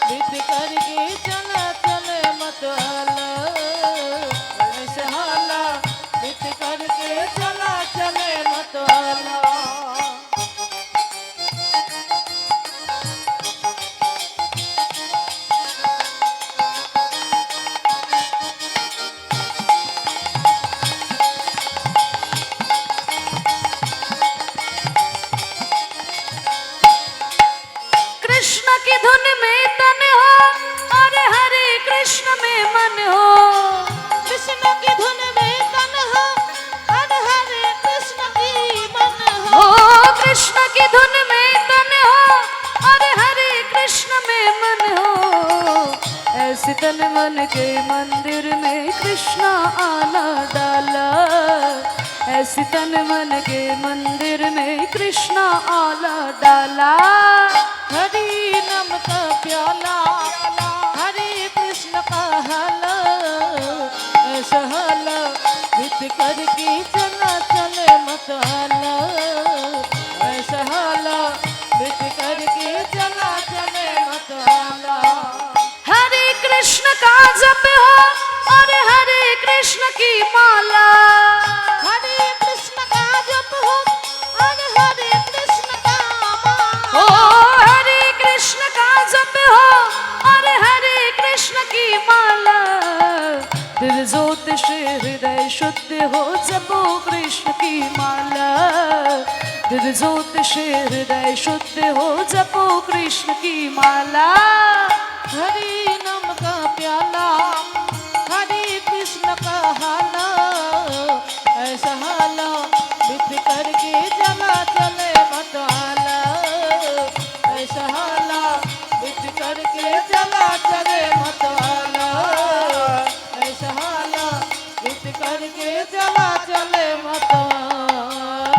बीत करके चला चले मतवाला ऐसा हाला बीत करके चला चले मतवाला। कृष्ण की धुन में तन हो और हरे कृष्ण में मन हो। कृष्ण की धुन में तन हो और हरे कृष्ण की मन हो। ओ कृष्ण की धुन में तन हो और हरे कृष्ण में मन हो। ऐसे तन मन के मंदिर में कृष्ण आना डाला। ऐसे तन मन के मंदिर में कृष्ण आला डाला। हरि नाम का प्याला हरे कृष्ण का हाला ऐसा हाला बीत करके चला चले मतवाला ऐसा हाला बीत करके चला चले मतवाला। हरे कृष्ण का जप हो और हरे कृष्ण की माला। हरे कृष्ण का जप हो और हरे कृष्ण का माला। ओ हरे कृष्ण का जप हो और हरे कृष्ण की माला। दिल ज्योतिष हृदय शुद्ध हो जपो कृष्ण की माला। दिल ज्योतिष हृदय शुद्ध हो जपो कृष्ण की माला। हरि नाम का प्याला हरे कृष्ण का हाला ऐसा हाला बीत करके चला चले मतवाला ऐसा हाला बीत करके चला चले मतवाला ऐसा हाला बीत करके चला चले मतवाला।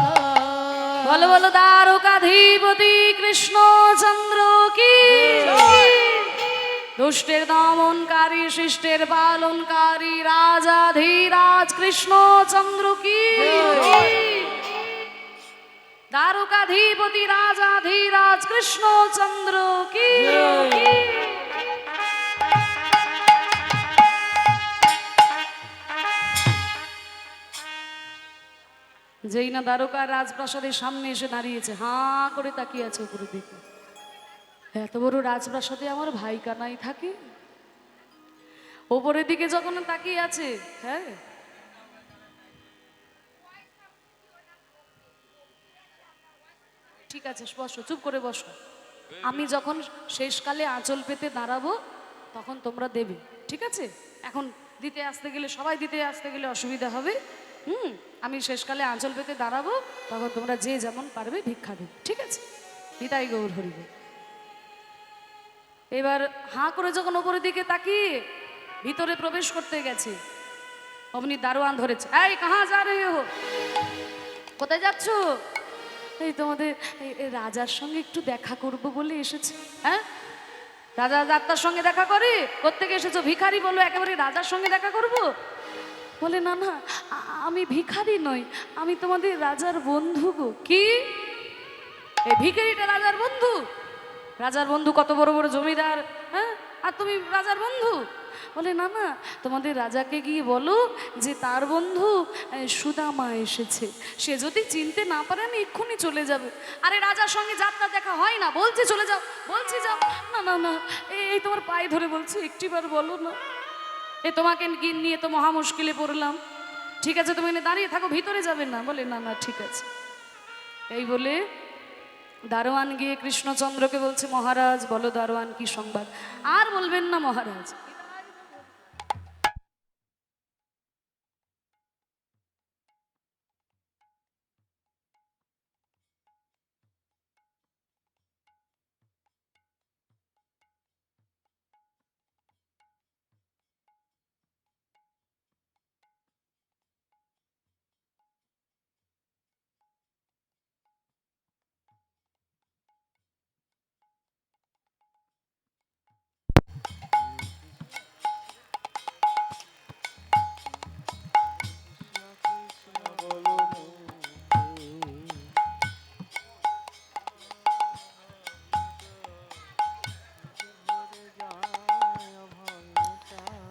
बोलो बोलो দ্বারকাধীপতি কৃষ্ণচন্দ্র কি। দুষ্টের দমনকারী শিষ্টের পালনকারী রাজাধীরাজ কৃষ্ণচন্দ্র কি। দ্বারকাধীপতি রাজাধীরাজ কৃষ্ণচন্দ্র কি। যেই না দ্বারকার রাজপ্রাসাদের সামনে এসে দাঁড়িয়েছে, হাঁ করে তাকিয়ে আছে উপরের দিকে। এত বড় রাজপ্রাসাদে আমার ভাই কানাই থাকে। ওপরের দিকে যখন তাকিয়ে আছে, হ্যাঁ ঠিক আছে বসো, চুপ করে বসো। আমি যখন শেষকালে আঁচল পেতে দাঁড়াবো তখন তোমরা দেবে, ঠিক আছে? এখন দিতে আসতে গেলে সবাই দিতে আসতে গেলে অসুবিধা হবে। আমি শেষকালে আঁচল পেতে দাঁড়াবো তখন তোমরা যে যেমন পারবে ভিক্ষা দেবে, ঠিক আছে? নিতাই গৌর হরিব। এবার হাঁ করে যখন ওপরের দিকে তাকিয়ে ভিতরে প্রবেশ করতে গেছে, অমনি দারোয়ান ধরেছে। এই কাহা যা রে হো, কোথায় যাচ্ছ? এই তোমাদের এই রাজার সঙ্গে একটু দেখা করব বলে এসেছে। হ্যাঁ, রাজা যাত্রার সঙ্গে দেখা করে কোত্থেকে এসেছো? ভিখারি বলো একেবারে রাজার সঙ্গে দেখা করব? বলে না না, আমি ভিখারি নই, আমি তোমাদের রাজার বন্ধু গো। কি এই ভিখারিটা রাজার বন্ধু? রাজার বন্ধু কত বড় বড় জমিদার, হ্যাঁ, আর তুমি রাজার বন্ধু? বলে না না, তোমাদের রাজাকে গিয়ে বলো যে তার বন্ধু সুদামা এসেছে, সে যদি চিনতে না পারে আমি এক্ষুনি চলে যাব। আরে রাজার সঙ্গে যাত্রা দেখা হয় না, বলছি চলে যাও, বলছি যাও। না না না, এই তোমার পায়ে ধরে বলছি একটিবার বলো না। তোমাকে নিয়ে তো মহা মুশকিলে পড়লাম। ঠিক আছে তুমি এখানে দাঁড়িয়ে থাকো, ভিতরে যাবে না। বলে না না ঠিক আছে। এই বলে দারোয়ান গিয়ে কৃষ্ণচন্দ্রকে বলছে, মহারাজ বলো দারোয়ান কি সংবাদ? আর বলবেন না মহারাজ,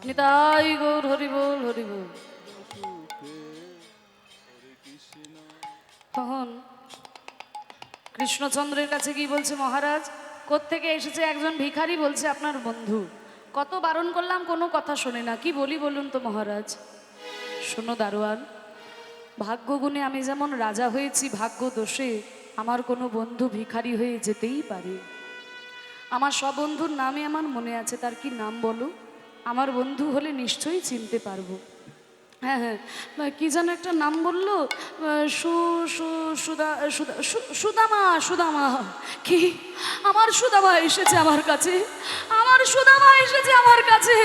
নিতাই গৌর হরি বল হরি বল। তখন কৃষ্ণচন্দ্রের কাছে কি বলছে, মহারাজ কোত্থেকে এসেছে একজন ভিখারি, বলছে আপনার বন্ধু। কত বারণ করলাম কোনো কথা শোনে না, কি বলি বলুন তো মহারাজ। শোনো দারোয়ান, ভাগ্যগুণে আমি যেমন রাজা হয়েছি, ভাগ্য দোষে আমার কোনো বন্ধু ভিখারি হয়ে যেতেই পারে। আমার সব বন্ধুর নামে আমার মনে আছে, তার কি নাম বলো? আমার বন্ধু হলে নিশ্চয়ই চিনতে পারবো। হ্যাঁ হ্যাঁ, কি যেন একটা নাম বললো, সুদামা। সুদামা কি? আমার সুদামা এসেছে আমার কাছে, আমার সুদামা এসেছে আমার কাছে।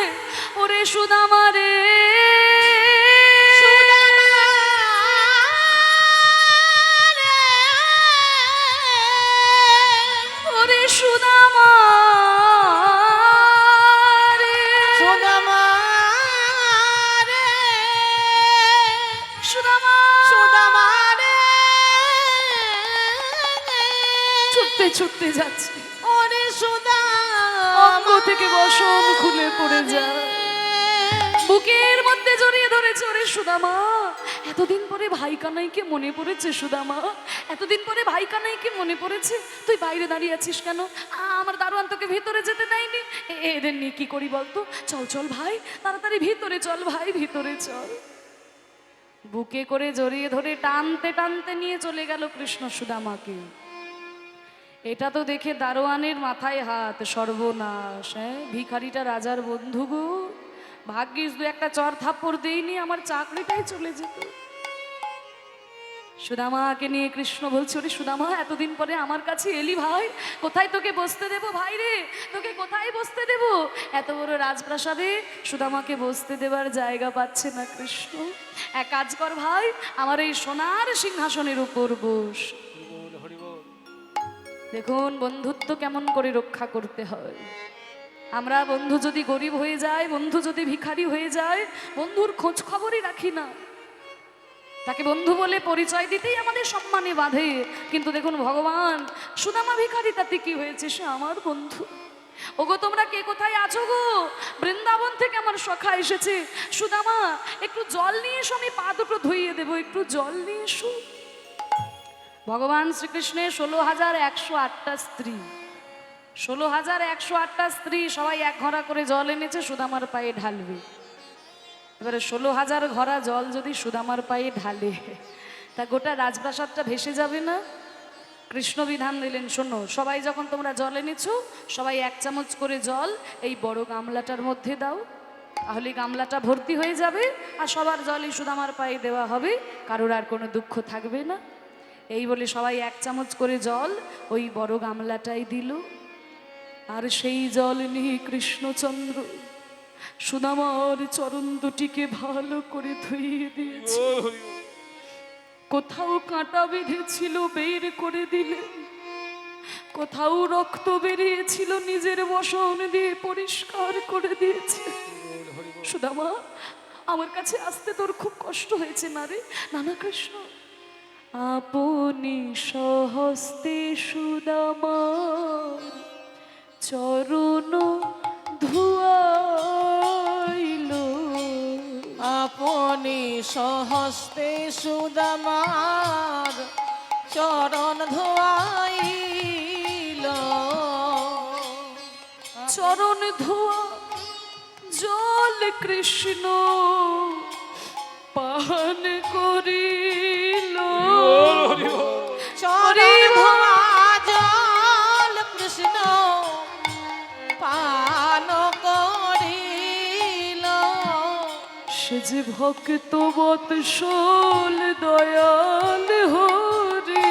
ওরে সুদামা রে, ওরে সুদামা রে, সুদামা রে, সুদামা। সুদামা রে, ছুটতে ছুটতে যাচ্ছে, ওরে সুদামা, অঙ্গ থেকে বসন খুলে পড়ে যায়, বুকের মধ্যে জড়িয়ে ধরেছে। ওরে সুদামা, এতদিন পরে ভাই কানাইকে মনে পড়েছে সুদামা, এতদিন পরে ভাই কানাইকে মনে পড়েছে। তুই বাইরে দাঁড়িয়ে আছিস কেন? আমার দারোয়ান তোকে ভিতরে যেতে দেয়নি। এদের নিয়ে কি করি বলতো? চল চল ভাই, তাড়াতাড়ি ভিতরে চল ভাই, ভিতরে চল। বুকে করে জড়িয়ে ধরে টানতে টানতে নিয়ে চলে গেল কৃষ্ণ সুদামাকে। এটা তো দেখে দারোয়ানের মাথায় হাত, সর্বনাশ। হ্যাঁ, ভিখারিটা রাজার বন্ধু গো, ভাগ্যিস দু একটা চর থাপ্পড় দেইনি, আমার চাকরিটাই চলে যেত। সুদামাকে নিয়ে কৃষ্ণ বলছে, ওরে সুদামা, এতদিন পরে আমার কাছে এলি ভাই, কোথায় তোকে বসতে দেবো ভাই রে, তোকে কোথায় বসতে দেবো? এত বড় রাজপ্রাসাদে সুদামাকে বসতে দেবার জায়গা পাচ্ছে না কৃষ্ণ। এক কাজ কর ভাই, আমার এই সোনার সিংহাসনের উপর বস। দেখুন বন্ধুত্ব কেমন করে রক্ষা করতে হয়। আমরা বন্ধু যদি গরিব হয়ে যায়, বন্ধু যদি ভিখারি হয়ে যায়, বন্ধুর খোঁজ খবরই রাখি না, তাকে বন্ধু বলে পরিচয় দিতেই আমাদের সম্মানে বাঁধে। কিন্তু দেখুন ভগবান, সুদামা ভিখারি, তাতে কি হয়েছে, সে আমার বন্ধু। ওগো তোমরা কে কোথায় আছো গো? বৃন্দাবন থেকে আমার সখা এসেছে। সুদামা একটু জল নিয়ে এসো, আমি পা দুটো ধুইয়ে দেবো, একটু জল নিয়ে এসো। ভগবান শ্রীকৃষ্ণের 16,108টা স্ত্রী, 16,108টা স্ত্রী সবাই এক ঘড়া করে জল এনেছে, সুদামার পায়ে ঢালবে। এবারে 16,000 ঘড়া জল যদি সুদামার পায়ে ঢালে, তা গোটা রাজপ্রাসাদটা ভেসে যাবে না? কৃষ্ণ বিধান দিলেন, শোনো, সবাই যখন তোমরা জল এনেছো, সবাই 1 চামচ করে জল এই বড় গামলাটার মধ্যে দাও, তাহলে গামলাটা ভর্তি হয়ে যাবে, আর সবার জলই সুদামার পায়ে দেওয়া হবে, কারোর আর কোনো দুঃখ থাকবে না। এই বলে সবাই 1 চামচ করে জল ওই বড় গামলাটাই দিল। আর সেই জল নিয়ে কৃষ্ণচন্দ্র সুদামার চরণ দুটিকে ভালো করে ধুইয়ে দিয়েছে। কোথাও কাঁটা বেঁধেছিল বের করে দিলেন, কোথাও রক্ত বেরিয়েছিল নিজের বসন দিয়ে পরিষ্কার করে দিয়েছে। সুদামা, আমার কাছে আসতে তোর খুব কষ্ট হয়েছে না রে? নানা কৃষ্ণ, আপনি সহস্তে সুদামার চরণ ধুয়াইল, আপনি সহস্তে সুদামার চরণ ধোয়াইল, চরণ ধোয়া জল কৃষ্ণ পান করিল, চরণ ধোয়া জল কৃষ্ণ পান করিল। সে যে ভক্ত বৎসল দয়াল হরি,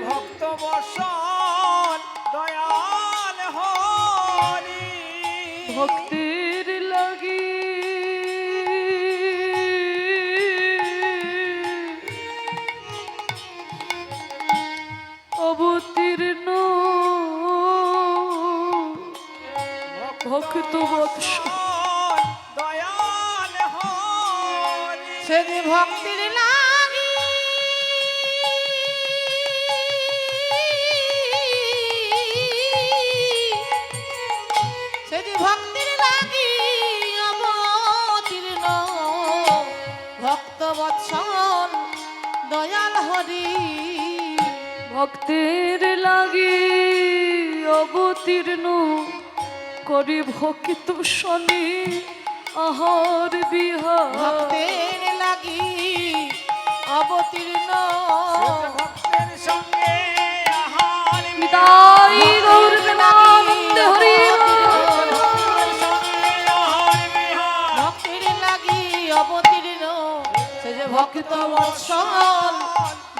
ভক্ত বর্ষণ দয়াল হরি, ভক্তের লাগি অবতীর্ণ ভক্ত বৎসল দয়াল হরি। সে যে ভক্তির লাগি সে যে ভক্তির লাগি অবতীর্ণ ভক্তের লাগি অবতীর্ণ করি ভক্ত শনি আহার বিহার ভক্তের লাগি অবতীর্ণ ভক্তের সঙ্গে আহার নিতাই গৌর প্রেমানন্দে হরি বল। ভক্তের লাগি অবতীর্ণ সে যে ভক্ত বৎসল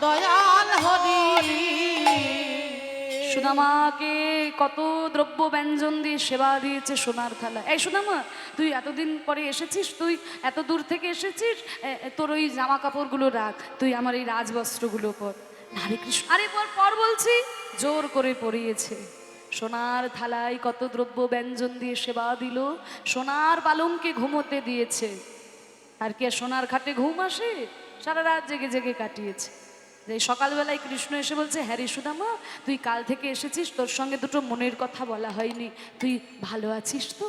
দয়াল হরি সুদামাকে কত দ্রব্য ব্যঞ্জন দিয়ে সেবা দিয়েছে সোনার থালা। এই সুদামা, তুই এতদিন পরে এসেছিস, তুই এত দূর থেকে এসেছিস, তোর ওই জামা কাপড়গুলো রাখ, তুই আমার এই রাজবস্ত্রগুলো পর। হরে কৃষ্ণ, আরে পর পর বলছি, জোর করে পরিয়েছে। সোনার থালায় কত দ্রব্য ব্যঞ্জন দিয়ে সেবা দিল, সোনার পালঙ্কে ঘুমোতে দিয়েছে। আর কি আর সোনার খাটে ঘুম আসে? সারা রাত জেগে জেগে কাটিয়েছে। যে সকালবেলায় কৃষ্ণ এসে বলছে, হ্যাঁ রে সুদামা, তুই কাল থেকে এসেছিস, তোর সঙ্গে দুটো মনের কথা বলা হয়নি, তুই ভালো আছিস তো?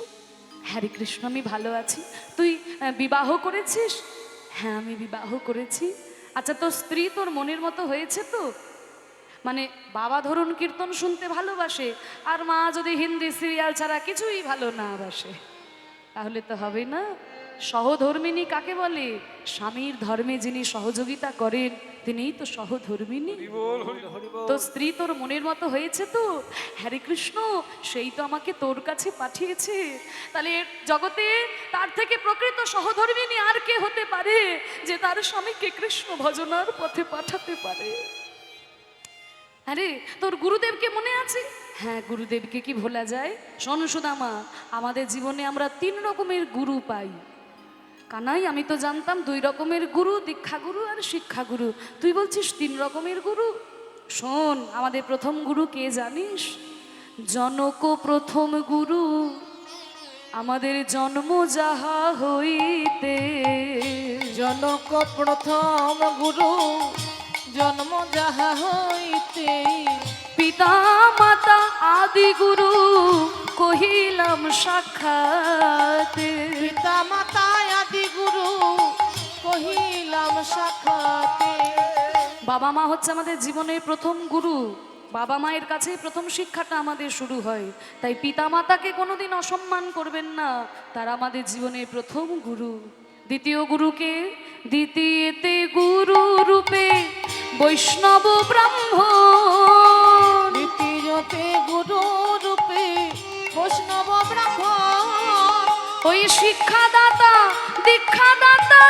হ্যাঁ রে কৃষ্ণ, আমি ভালো আছি। তুই বিবাহ করেছিস? হ্যাঁ, আমি বিবাহ করেছি। আচ্ছা, তোর স্ত্রী তোর মনের মতো হয়েছে তো? মানে বাবা ধরুন কীর্তন শুনতে ভালোবাসে, আর মা যদি হিন্দি সিরিয়াল ছাড়া কিছুই ভালো না বাসে, তাহলে তো হবে না। সহধর্মিনী কাকে বলে? স্বামীর ধর্মে যিনি সহযোগিতা করেন তিনিই তো সহধর্মিনী। তো স্ত্রী তোর মনের মতো হয়েছে তো? হরে কৃষ্ণ, সেই তো আমাকে তোর কাছে পাঠিয়েছে। তাহলে জগতে তার থেকে প্রকৃত সহধর্মিনী আর কে হতে পারে যে তার স্বামীকে কৃষ্ণ ভজনার পথে পাঠাতে পারে? আরে তোর গুরুদেবকে মনে আছে? হ্যাঁ, গুরুদেবকে কি ভোলা যায়? শোন সুদামা, আমাদের জীবনে আমরা 3 রকমের গুরু পাই। কানাই, আমি তো জানতাম 2 রকমের গুরু, দীক্ষা গুরু আর শিক্ষা গুরু। তুই বলছিস 3 রকমের গুরু? শোন, আমাদের প্রথম গুরু কে জানিস? জনক প্রথম গুরু, আমাদের জন্ম যাহা হইতে। জনক প্রথম গুরু, জন্ম যাহা হইতে। পিতা মাতা আদি গুরু, কহিলাম সাক্ষাতে। পিতা মাতা আদি গুরু, কহিলাম সাক্ষাতে। বাবা মা হচ্ছে আমাদের জীবনের প্রথম গুরু। বাবা মায়ের কাছেই প্রথম শিক্ষাটা আমাদের শুরু হয়। তাই পিতা মাতাকে কোনোদিন অসম্মান করবেন না, তারা আমাদের জীবনের প্রথম গুরু। দ্বিতীয় গুরুকে? দ্বিতীয়তে গুরু রূপে বৈষ্ণব ব্রাহ্মণ। দ্বিতীয়তে গুরু রূপে বৈষ্ণব ব্রাহ্মণ। ওই শিক্ষাদাতা দীক্ষাদাতা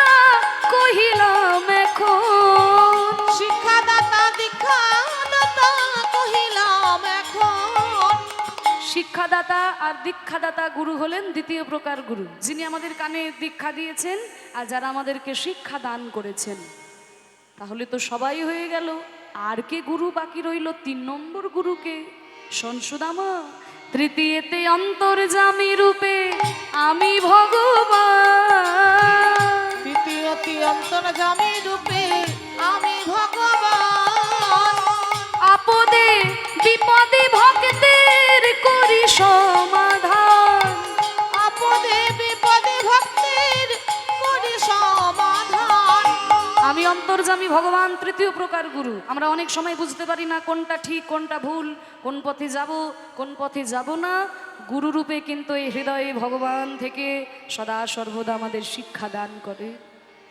কহিলাম এখন। শিক্ষাদাতা দীক্ষাদাতা কহিলাম এখন। শিক্ষাদাতা আর দীক্ষাদাতা গুরু হলেন দ্বিতীয় প্রকার গুরু, যিনি আমাদের কানে দীক্ষা দিয়েছেন আর যারা আমাদেরকে শিক্ষা দান করেছেন। তাহলে তো সবাই হয়ে গেল। আর কে গুরু বাকি রইল? 3 নম্বর গুরুকে। শোন সুদামা, তৃতীয়তে অন্তর্যামী রূপে আমি ভগবান। তৃতীয়তে অন্তর্যামী রূপে আমি ভগবান। আপদে বিপদে ভক্তের করি সমাধান। আপদে বিপদে ভক্তের করি সমাধান। আমি অন্তর্যামী ভগবান, তৃতীয় প্রকার গুরু। আমরা অনেক সময় বুঝতে পারি না কোনটা ঠিক কোনটা ভুল, কোন পথে যাব কোন পথে যাব না। গুরু রূপে কিন্তু এই হৃদয়ে ভগবান থেকে সদা সর্বদা আমাদের শিক্ষা দান করে।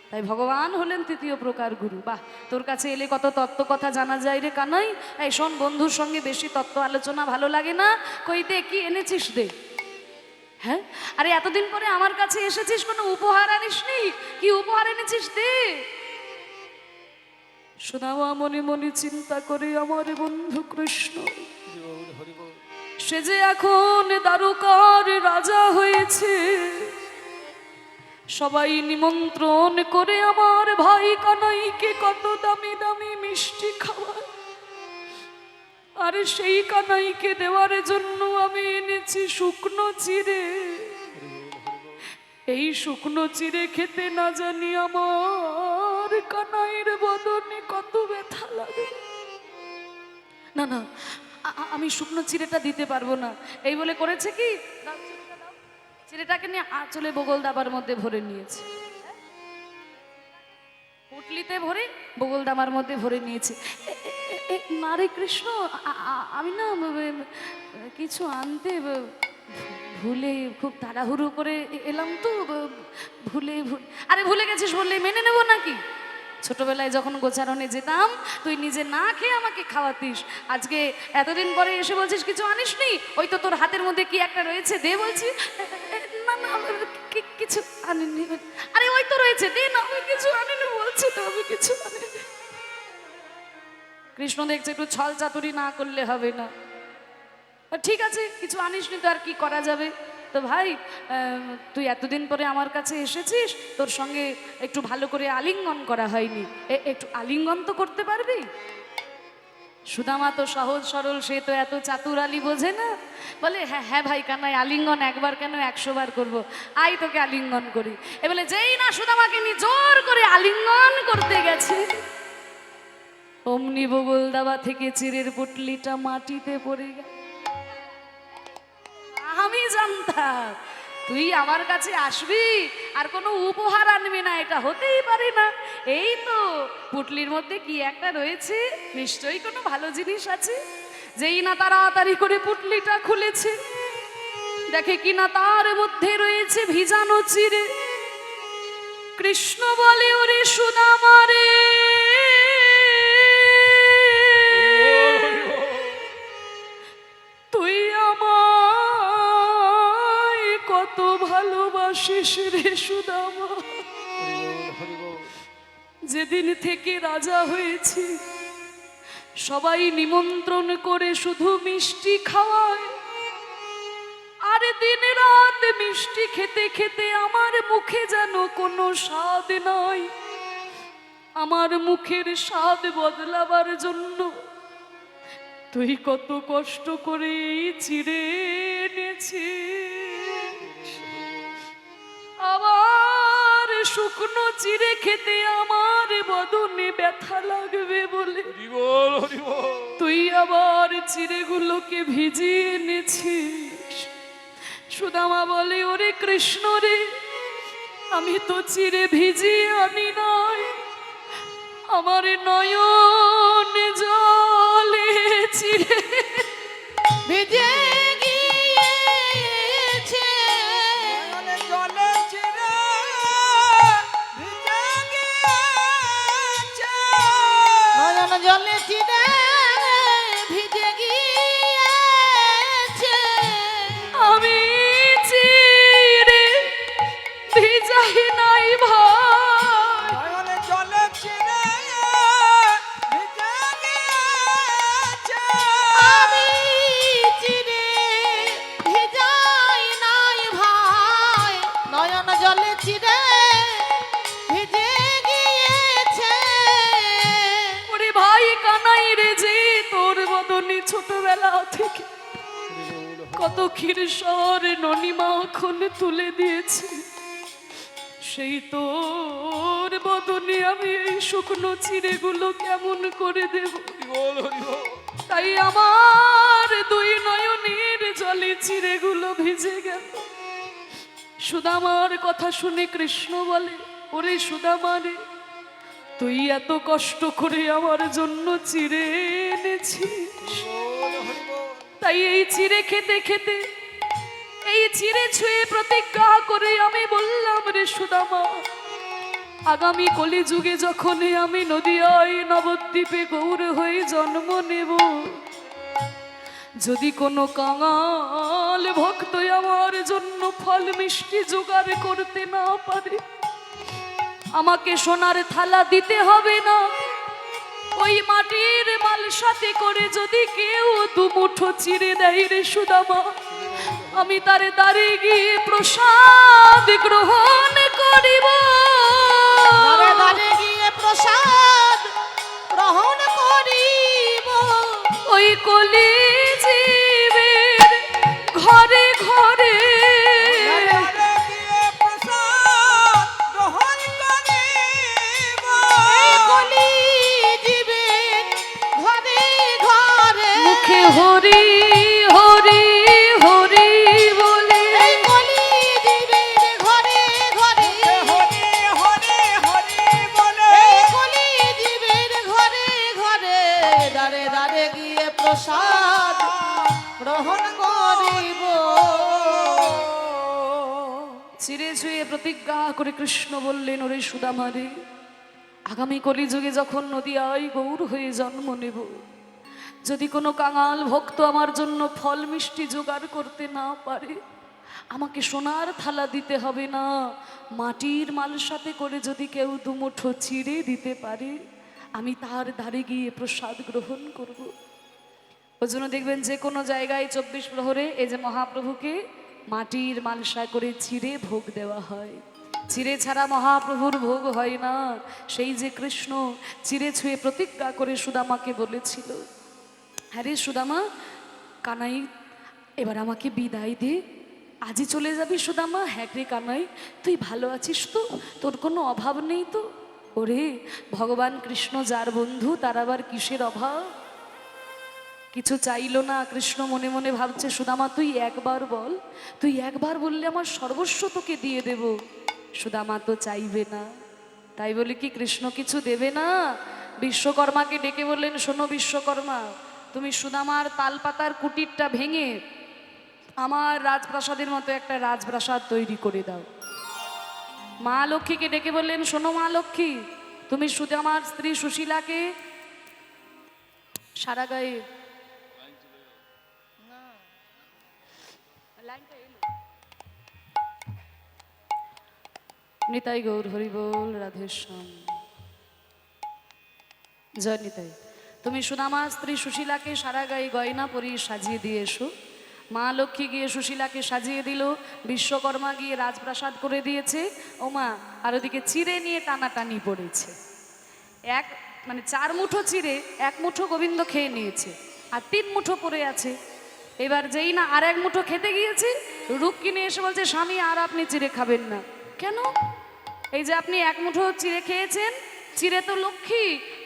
তাই ভগবান হলেন তৃতীয় প্রকার গুরু। বাহ, তোর কাছে এলে কত তত্ত্ব কথা জানা যায় রে কানাই। এই শোন, বন্ধুর সঙ্গে বেশি তত্ত্ব আলোচনা ভালো লাগে না। কই দে, কি এনেছিস দে। হ্যাঁ, আরে এতদিন পরে আমার কাছে এসেছিস, কোনো উপহার আনিসনি? কি উপহার এনেছিস দে। শোনাওয়া মনে মনে চিন্তা করে আমার বন্ধু কৃষ্ণ, সে যে এখন দ্বারকার রাজা হয়েছে। সবাই নিমন্ত্রণ করে আমার ভাই কানাইকে কত দামি দামি মিষ্টি খাওয়ায়, আর সেই কানাইকে দেওয়ার জন্য আমি এনেছি শুকনো চিড়ে। এই শুকনো চিড়ে খেতে না জানি আমার কানাইয়ের বদনে কত ব্যথা লাগে। না না, আমি শুকনো চিড়েটা দিতে পারবো না। এই বলে করেছে কি, দাও চিড়েটা দাও। চিড়েটাকে নিয়ে আঁচলে বগল দাবার মধ্যে ভরে নিয়েছে, পুটলিতে ভরে বগল দাবার মধ্যে ভরে নিয়েছে। না রে কৃষ্ণ, আমি না কিছু আনতে ভুলে খুব তাড়াহুড়ো করে এলাম তো, আরে ভুলে গেছিস বললে মেনে নেবো নাকি? ছোটবেলায় যখন গোচারণে যেতাম তুই নিজে না খেয়ে আমাকে খাওয়াতিস, আজকে এতদিন পরে এসে বলছিস কিছু আনিসনি? ওই তো তোর হাতের মধ্যে কি একটা রয়েছে, দে বলছি। না না কিছু আনিনি। আরে ওই তো রয়েছে, দে না। আমি কিছু আনিনি বলছি তো, আমি কিছু আনিনি। কৃষ্ণ দেখছে একটু ছল চাতুরি না করলে হবে না। ঠিক আছে, কিছু আনিসনি তো আর কি করা যাবে। তো ভাই, তুই এতদিন পরে আমার কাছে এসেছিস, তোর সঙ্গে একটু ভালো করে আলিঙ্গন করা হয়নি, একটু আলিঙ্গন তো করতে পারবি? সুদামা তো সহজ সরল, সে তো এত চাতুরালি বোঝে না। বলে হ্যাঁ হ্যাঁ ভাই কানাই, আলিঙ্গন একবার কেন 100 বার করবো, আই তোকে আলিঙ্গন করি। এ বলে যেই না সুদামাকে নিয়ে জোর করে আলিঙ্গন করতে গেছে, অমনি বগল দাবা থেকে চিরের পুটলিটা মাটিতে পড়ে গেল। আমি জানতাম তুই আমার কাছে আসবি আর কোনো উপহার আনবি না, এটা হতেই পারে না। এই তো পুটলির মধ্যে কি একটা রয়েছে, নিশ্চয়ই কোনো ভালো জিনিস আছে। যেই না তাড়াতাড়ি করে পুটলিটা খুলেছে, দেখে কি না তার মধ্যে রয়েছে ভিজানো চিড়ে। কৃষ্ণ বলে ওরে সুদামা রে, তুই আমায় কত ভালোবাসিস রে সুদামা। যেদিন থেকে রাজা হয়েছি সবাই নিমন্ত্রণ করে শুধু মিষ্টি খাওয়ায়, আর দিন রাত মিষ্টি খেতে খেতে আমার মুখে যেন কোনো স্বাদ নাই। আমার মুখের স্বাদ বদলাবার জন্য তুই কত কষ্ট করে চিড়ে এনেছিস। আবার শুকনো চিড়ে খেতে আমার বদনে ব্যথা লাগবে বলে তুই আবার চিড়েগুলোকে ভিজিয়ে এনেছিস। সুদামা বলে ওরে কৃষ্ণ রে, আমি তো চিড়ে ভিজিয়ে আনি নাই, আমার নয়ন জলে চিড়ে ভিজে গিয়েছে। জলে চিরে ভিজে গিয়েছে। নয়ন জলে চিরে ভিজে গিয়েছে। আমি চিড়ে ভিজাই নাই ভাই, নয়নে জলে চিরে ভিজে গিয়েছে। আমি চিরে ভিজাই নাই ভাই, নয়ন জলে চিরে ভিজে গিয়েছে। ওরে ভাই কানাই রে, যে তোর বদনে ছোটবেলা থেকে কত ক্ষীরসর ননি মাখন তুলে দিয়েছি, সেই তোর বদনে আমি এই শুকনো চিড়েগুলো কেমন করে দেব? তাই আমার দুই নয়নের জলে চিড়েগুলো ভিজে গেল। সুদামার কথা শুনে কৃষ্ণ বলে ওরে সুদামা রে, তুই এত কষ্ট করে আমার জন্য চিড়ে এনেছিস, তাই এই চিড়ে খেতে খেতে, এই চিড়ে ছুঁয়ে প্রতিজ্ঞা করে আমি বললাম রে সুদামা, আগামী কলিযুগে যখন আমি নদিয়ায় নবদ্বীপে গৌর হয়ে জন্ম নেব, যদি কোনো কাঙাল ভক্ত আমার জন্য ফল মিষ্টি জোগাড় করতে না পারে, আমাকে সোনার থালা দিতে হবে না, ওই মাটির মালসাতে করে যদি কেউ দুমুঠো চিড়ে দেয় রে সুদামা, আমি তার দ্বারে গিয়ে প্রসাদ গ্রহণ করিব। দ্বারে দ্বারে গিয়ে প্রসাদ গ্রহণ করিব। ওই কলি জীবের ঘরে ঘরে ঘরে গিয়ে প্রসাদ গ্রহণ করিব। এই কলি জীবের ঘরে ঘরে মুখে হরি হরি হরি বলে, এই কলি জীবের ঘরে ঘরে প্রতিজ্ঞা করে কৃষ্ণ বললেন, ওরে সুদামা রে, আগামী কলিযুগে যখন নদিয়ায় গৌর হয়ে জন্ম নেব, যদি কোনো কাঙাল ভক্ত আমার জন্য ফল মিষ্টি জোগাড় করতে না পারে, আমাকে সোনার থালা দিতে হবে না, মাটির মালসাতে করে যদি কেউ দুমুঠো চিড়ে দিতে পারে, আমি তার ধারে গিয়ে প্রসাদ গ্রহণ করব। ওই জন্য দেখবেন যে কোনো জায়গায় 24 প্রহরে এই যে মহাপ্রভুকে মাটির মালসা করে চিড়ে ভোগ দেওয়া হয়। চিড়ে ছাড়া মহাপ্রভুর ভোগ হয় না। সেই যে কৃষ্ণ চিড়ে ছুঁয়ে প্রতিজ্ঞা করে সুদামাকে বলেছিল, হ্যাঁ রে সুদামা, কানাই এবার আমাকে বিদায় দে, আজই চলে যাবি সুদামা? হ্যাঁ রে কানাই, তুই ভালো আছিস তো? তোর কোনো অভাব নেই তো? ওরে ভগবান কৃষ্ণ যার বন্ধু তার আবার কিসের অভাব? কিছু চাইলো না। কৃষ্ণ মনে মনে ভাবছে, সুদামা তুই একবার বল, তুই একবার বললে আমার সর্বস্ব তোকে দিয়ে দেব। সুদামা তো চাইবে না, তাই বলে কি কৃষ্ণ কিছু দেবে না? বিশ্বকর্মাকে ডেকে বললেন, শোনো বিশ্বকর্মা, তুমি সুদামার তালপাতার কুটিরটা ভেঙে আমার রাজপ্রাসাদের মতো একটা রাজপ্রাসাদ তৈরি করে দাও। মা লক্ষ্মীকে ডেকে বললেন, শোনো মা লক্ষ্মী, তুমি সুদামার স্ত্রী সুশীলাকে সারা গায়ে নিতাই গৌর হরি বল, রাধেশ্যাম জয় নিতাই। তুমি সুদামার স্ত্রী সুশীলাকে সারা গায়ে গয়না পরিয়ে সাজিয়ে দিয়ে এসো। মা লক্ষ্মী গিয়ে সুশীলাকে সাজিয়ে দিল, বিশ্বকর্মা গিয়ে রাজপ্রাসাদ করে দিয়েছে। ও মা, আর ওদিকে চিড়ে নিয়ে টানাটানি পড়েছে। মানে 4 মুঠো চিড়ে 1 মুঠো গোবিন্দ খেয়ে নিয়েছে, আর 3 মুঠো পড়ে আছে। এবার যেই না আর 1 মুঠো খেতে গিয়েছে, রুক্মিণী এসে বলছে, স্বামী আর আপনি চিড়ে খাবেন না। কেন? এই যে আপনি 1 মুঠো চিড়ে খেয়েছেন, চিড়ে তো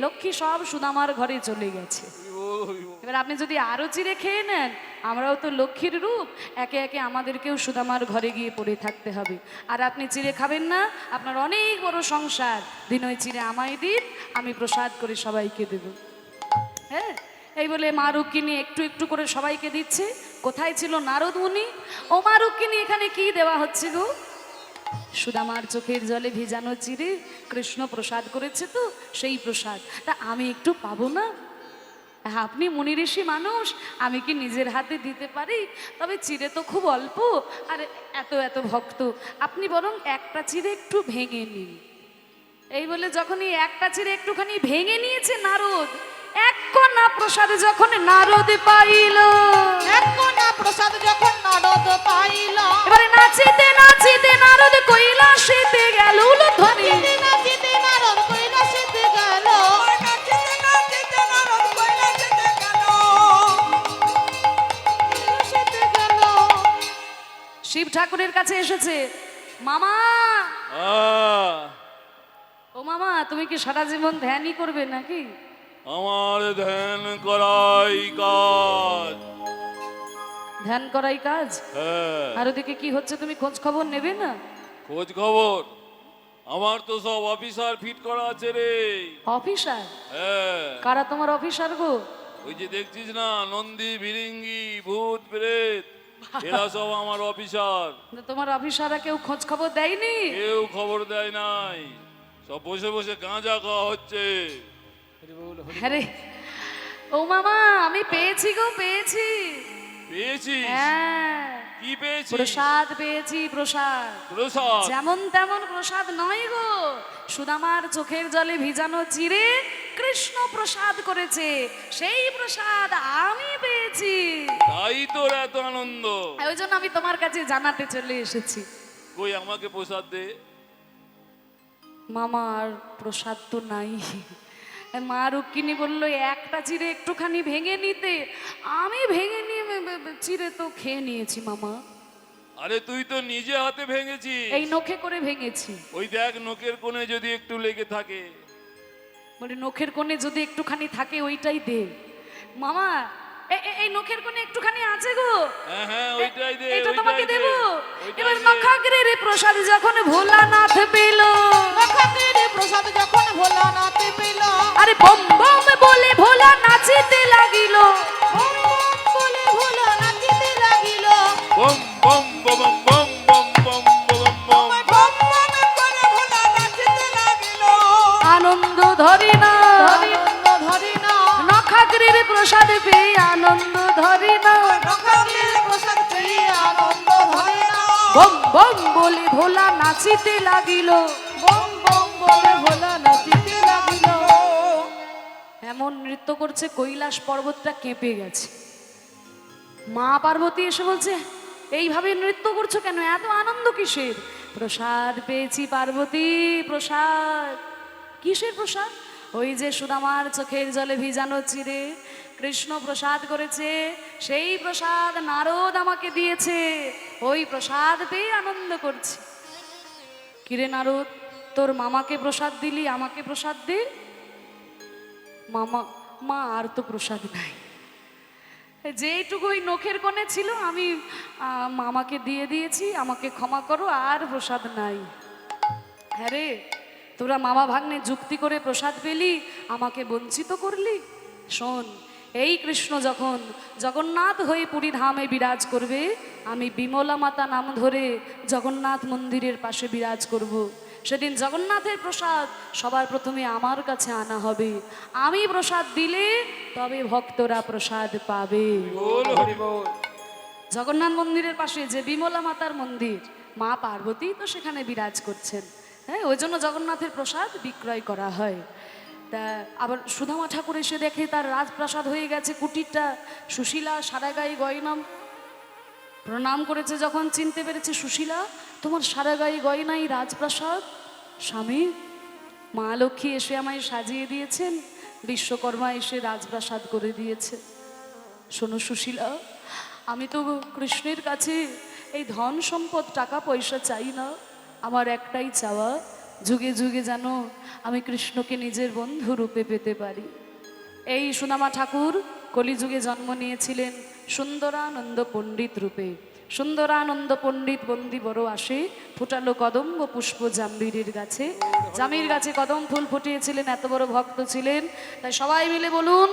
লক্ষ্মী সব সুদামার ঘরে চলে গেছে। এবার আপনি যদি আরো চিড়ে খেয়ে নেন, আমরাও তো লক্ষ্মীর রূপ, একে একে আমাদেরকেও সুদামার ঘরে গিয়ে পড়ে থাকতে হবে। আর আপনি চিড়ে খাবেন না, আপনার অনেক বড় সংসার, দিন ওই চিড়ে আমায় দিন, আমি প্রসাদ করে সবাইকে দেব। হ্যাঁ, এই বলে মা রুক্মিণী একটু একটু করে সবাইকে দিচ্ছে। কোথায় ছিল নারদ মুনি? ও মা রুক্মিণী, এখানে কি দেওয়া হচ্ছে গো? সুদামার চোখের জলে ভিজানো চিড়ে কৃষ্ণ প্রসাদ করেছে তো, সেই প্রসাদ, তা আমি একটু পাবো না? আপনি মুনি ঋষি মানুষ, আমি কি নিজের হাতে দিতে পারি? তবে চিড়ে তো খুব অল্প, আর এত এত ভক্ত, আপনি বরং একটা চিড়ে একটু ভেঙে নিন। এই বলে যখনই একটা চিড়ে একটুখানি ভেঙে নিয়েছে নারদ, 1 কণা প্রসাদ যখন নারদ পাইল, 1 কণা প্রসাদ যখন নারদ পাইল, এবারে নাচিতে নাচিতে নারদ কৈলাসেতে গেল ধ্বনি। নাচিতে নাচিতে নারদ কৈলাসেতে গেল, নাচিতে নাচিতে নারদ কৈলাসেতে গেল, কৈলাসেতে গেল। শিব ঠাকুরের কাছে এসেছে, মামা ও মামা, তুমি কি সারা জীবন ধ্যানই করবে নাকি? আমার ধ্যান করাই কাজ। ধ্যান করাই কাজ? হ্যাঁ। আর ওদিকে কি হচ্ছে তুমি খোঁজ খবর নেবে না? খোঁজ খবর আমার তো সব অফিসার ফিট করা আছে রে। অফিসার? হ্যাঁ। কারা তোমার অফিসার গো? ওই যে দেখছিস না, নন্দী ভিরিঙ্গি ভূত প্রেত, এরা সব আমার অফিসার। তোমার অফিসাররা কেউ খোঁজ খবর দেয়নি? কেউ খবর দেয় নাই, সব বসে বসে গাঁজা খাওয়া হচ্ছে। আরে ও মামা, আমি পেয়েছি গো, পেয়েছি। পেয়েছিস? হ্যাঁ, কি পেয়েছিস? প্রসাদ পেয়েছি, প্রসাদ। প্রসাদ? যেমন তেমন প্রসাদ নয় গো, সুদামার চোখের জলে ভিজানো চিড়ে কৃষ্ণ প্রসাদ করেছে, সেই প্রসাদ আমি পেয়েছি। তাই তোর এত আনন্দ? ওই জন্য আমি তোমার কাছে জানাতে চলে এসেছি। কই আমাকে প্রসাদ দে। মামা, আর প্রসাদ তো নাই। মা রুক্মিণী বললো, একটা চিড়ে একটুখানি ভেঙে নিতে, আমি ভেঙে নিয়ে চিড়ে তো খেয়ে নিয়েছি মামা। আরে তুই তো নিজে হাতে ভেঙেছিস। এই নখে করে ভেঙেছি। ওই দেখ, নখের কোণে যদি একটু লেগে থাকে। বলে নখের কোণে যদি একটুখানি থাকে ওইটাই দে মামা। এই নখের কোণে একটুখানি আছে গো। হ্যাঁ হ্যাঁ, ওইটাই দে। এটা তোমাকে দেব। ওইটাই এবার দে। নখাগ্রের প্রসাদ যখন ভোলানাথ পেল, নখাগ্রের প্রসাদ যখন ভোলানাথ পেল, আরে বম বম বলে ভোলা নাচিতে লাগিল, বম বম বলে ভোলা নাচিতে লাগিল, বম বম বম বম বম বম বম বম। বম বম পেয়ে আনন্দ ধরে না, নৌকাবির প্রসাদ পেয়ে আনন্দ ধরে না। বম বম বলে ভোলা নাচিতে লাগিল। বম বম বলে ভোলা নাচিতে লাগিল। এমন নৃত্য করছে কৈলাস পর্বতটা কেঁপে গেছে। মা পার্বতী এসে বলছে, এইভাবে নৃত্য করছো কেন, এত আনন্দ কিসের? প্রসাদ পেয়েছি পার্বতী, প্রসাদ। কিসের প্রসাদ? ওই যে সুদামার চোখের জলে ভিজানো চিরে কৃষ্ণ প্রসাদ করেছে, সেই প্রসাদ নারদ আমাকে দিয়েছে, ওই প্রসাদ পেয়ে আনন্দ করছি। কিরে নারদ, তোর মামাকে প্রসাদ দিলি, আমাকে প্রসাদ দে। মামা, মা আর তো প্রসাদ নাই, যেটুকু ওই নখের কোণে ছিল আমি মামাকে দিয়ে দিয়েছি, আমাকে ক্ষমা করো, আর প্রসাদ নাই। হ্যাঁ রে, তোরা মামা ভাগ্নে যুক্তি করে প্রসাদ পেলি, আমাকে বঞ্চিত করলি। শোন, এই কৃষ্ণ যখন জগন্নাথ হয়ে পুরী ধামে বিরাজ করবে, আমি বিমলা মাতা নাম ধরে জগন্নাথ মন্দিরের পাশে বিরাজ করব। সেদিন জগন্নাথের প্রসাদ সবার প্রথমে আমার কাছে আনা হবে। আমি প্রসাদ দিলে তবে ভক্তরা প্রসাদ পাবে। বল হরি বল। জগন্নাথ মন্দিরের পাশে যে বিমলা মাতার মন্দির, মা পার্বতী তো সেখানে বিরাজ করছেন। হ্যাঁ, ওই জন্য জগন্নাথের প্রসাদ বিক্রয় করা হয়। তা আবার সুদামা ঠাকুর এসে দেখে তার রাজপ্রাসাদ হয়ে গেছে, কুটিরটা সুশীলা সারা গায়ে গয়নাম প্রণাম করেছে। যখন চিনতে পেরেছে, সুশীলা তোমার সারা গায়ে গয়নাই রাজপ্রাসাদ। স্বামী, মা লক্ষ্মী এসে আমায় সাজিয়ে দিয়েছেন, বিশ্বকর্মা এসে রাজপ্রাসাদ করে দিয়েছে। শোনো সুশীলা, আমি তো কৃষ্ণের কাছে এই ধন সম্পদ টাকা পয়সা চাই না, আমার একটাই চাওয়া, যুগে যুগে যেন আমি কৃষ্ণকে নিজের বন্ধু রূপে পেতে পারি। এই সুদামা ঠাকুর কলিযুগে জন্ম নিয়েছিলেন সুন্দরানন্দ পণ্ডিত রূপে। সুন্দরানন্দ পণ্ডিত বন্দি বড় আসে, ফুটালো কদম্ব পুষ্প জাম্বিরের গাছে। জামির গাছে কদম ফুল ফুটিয়েছিলেন, এত বড় ভক্ত ছিলেন। তাই সবাই মিলে বলুন,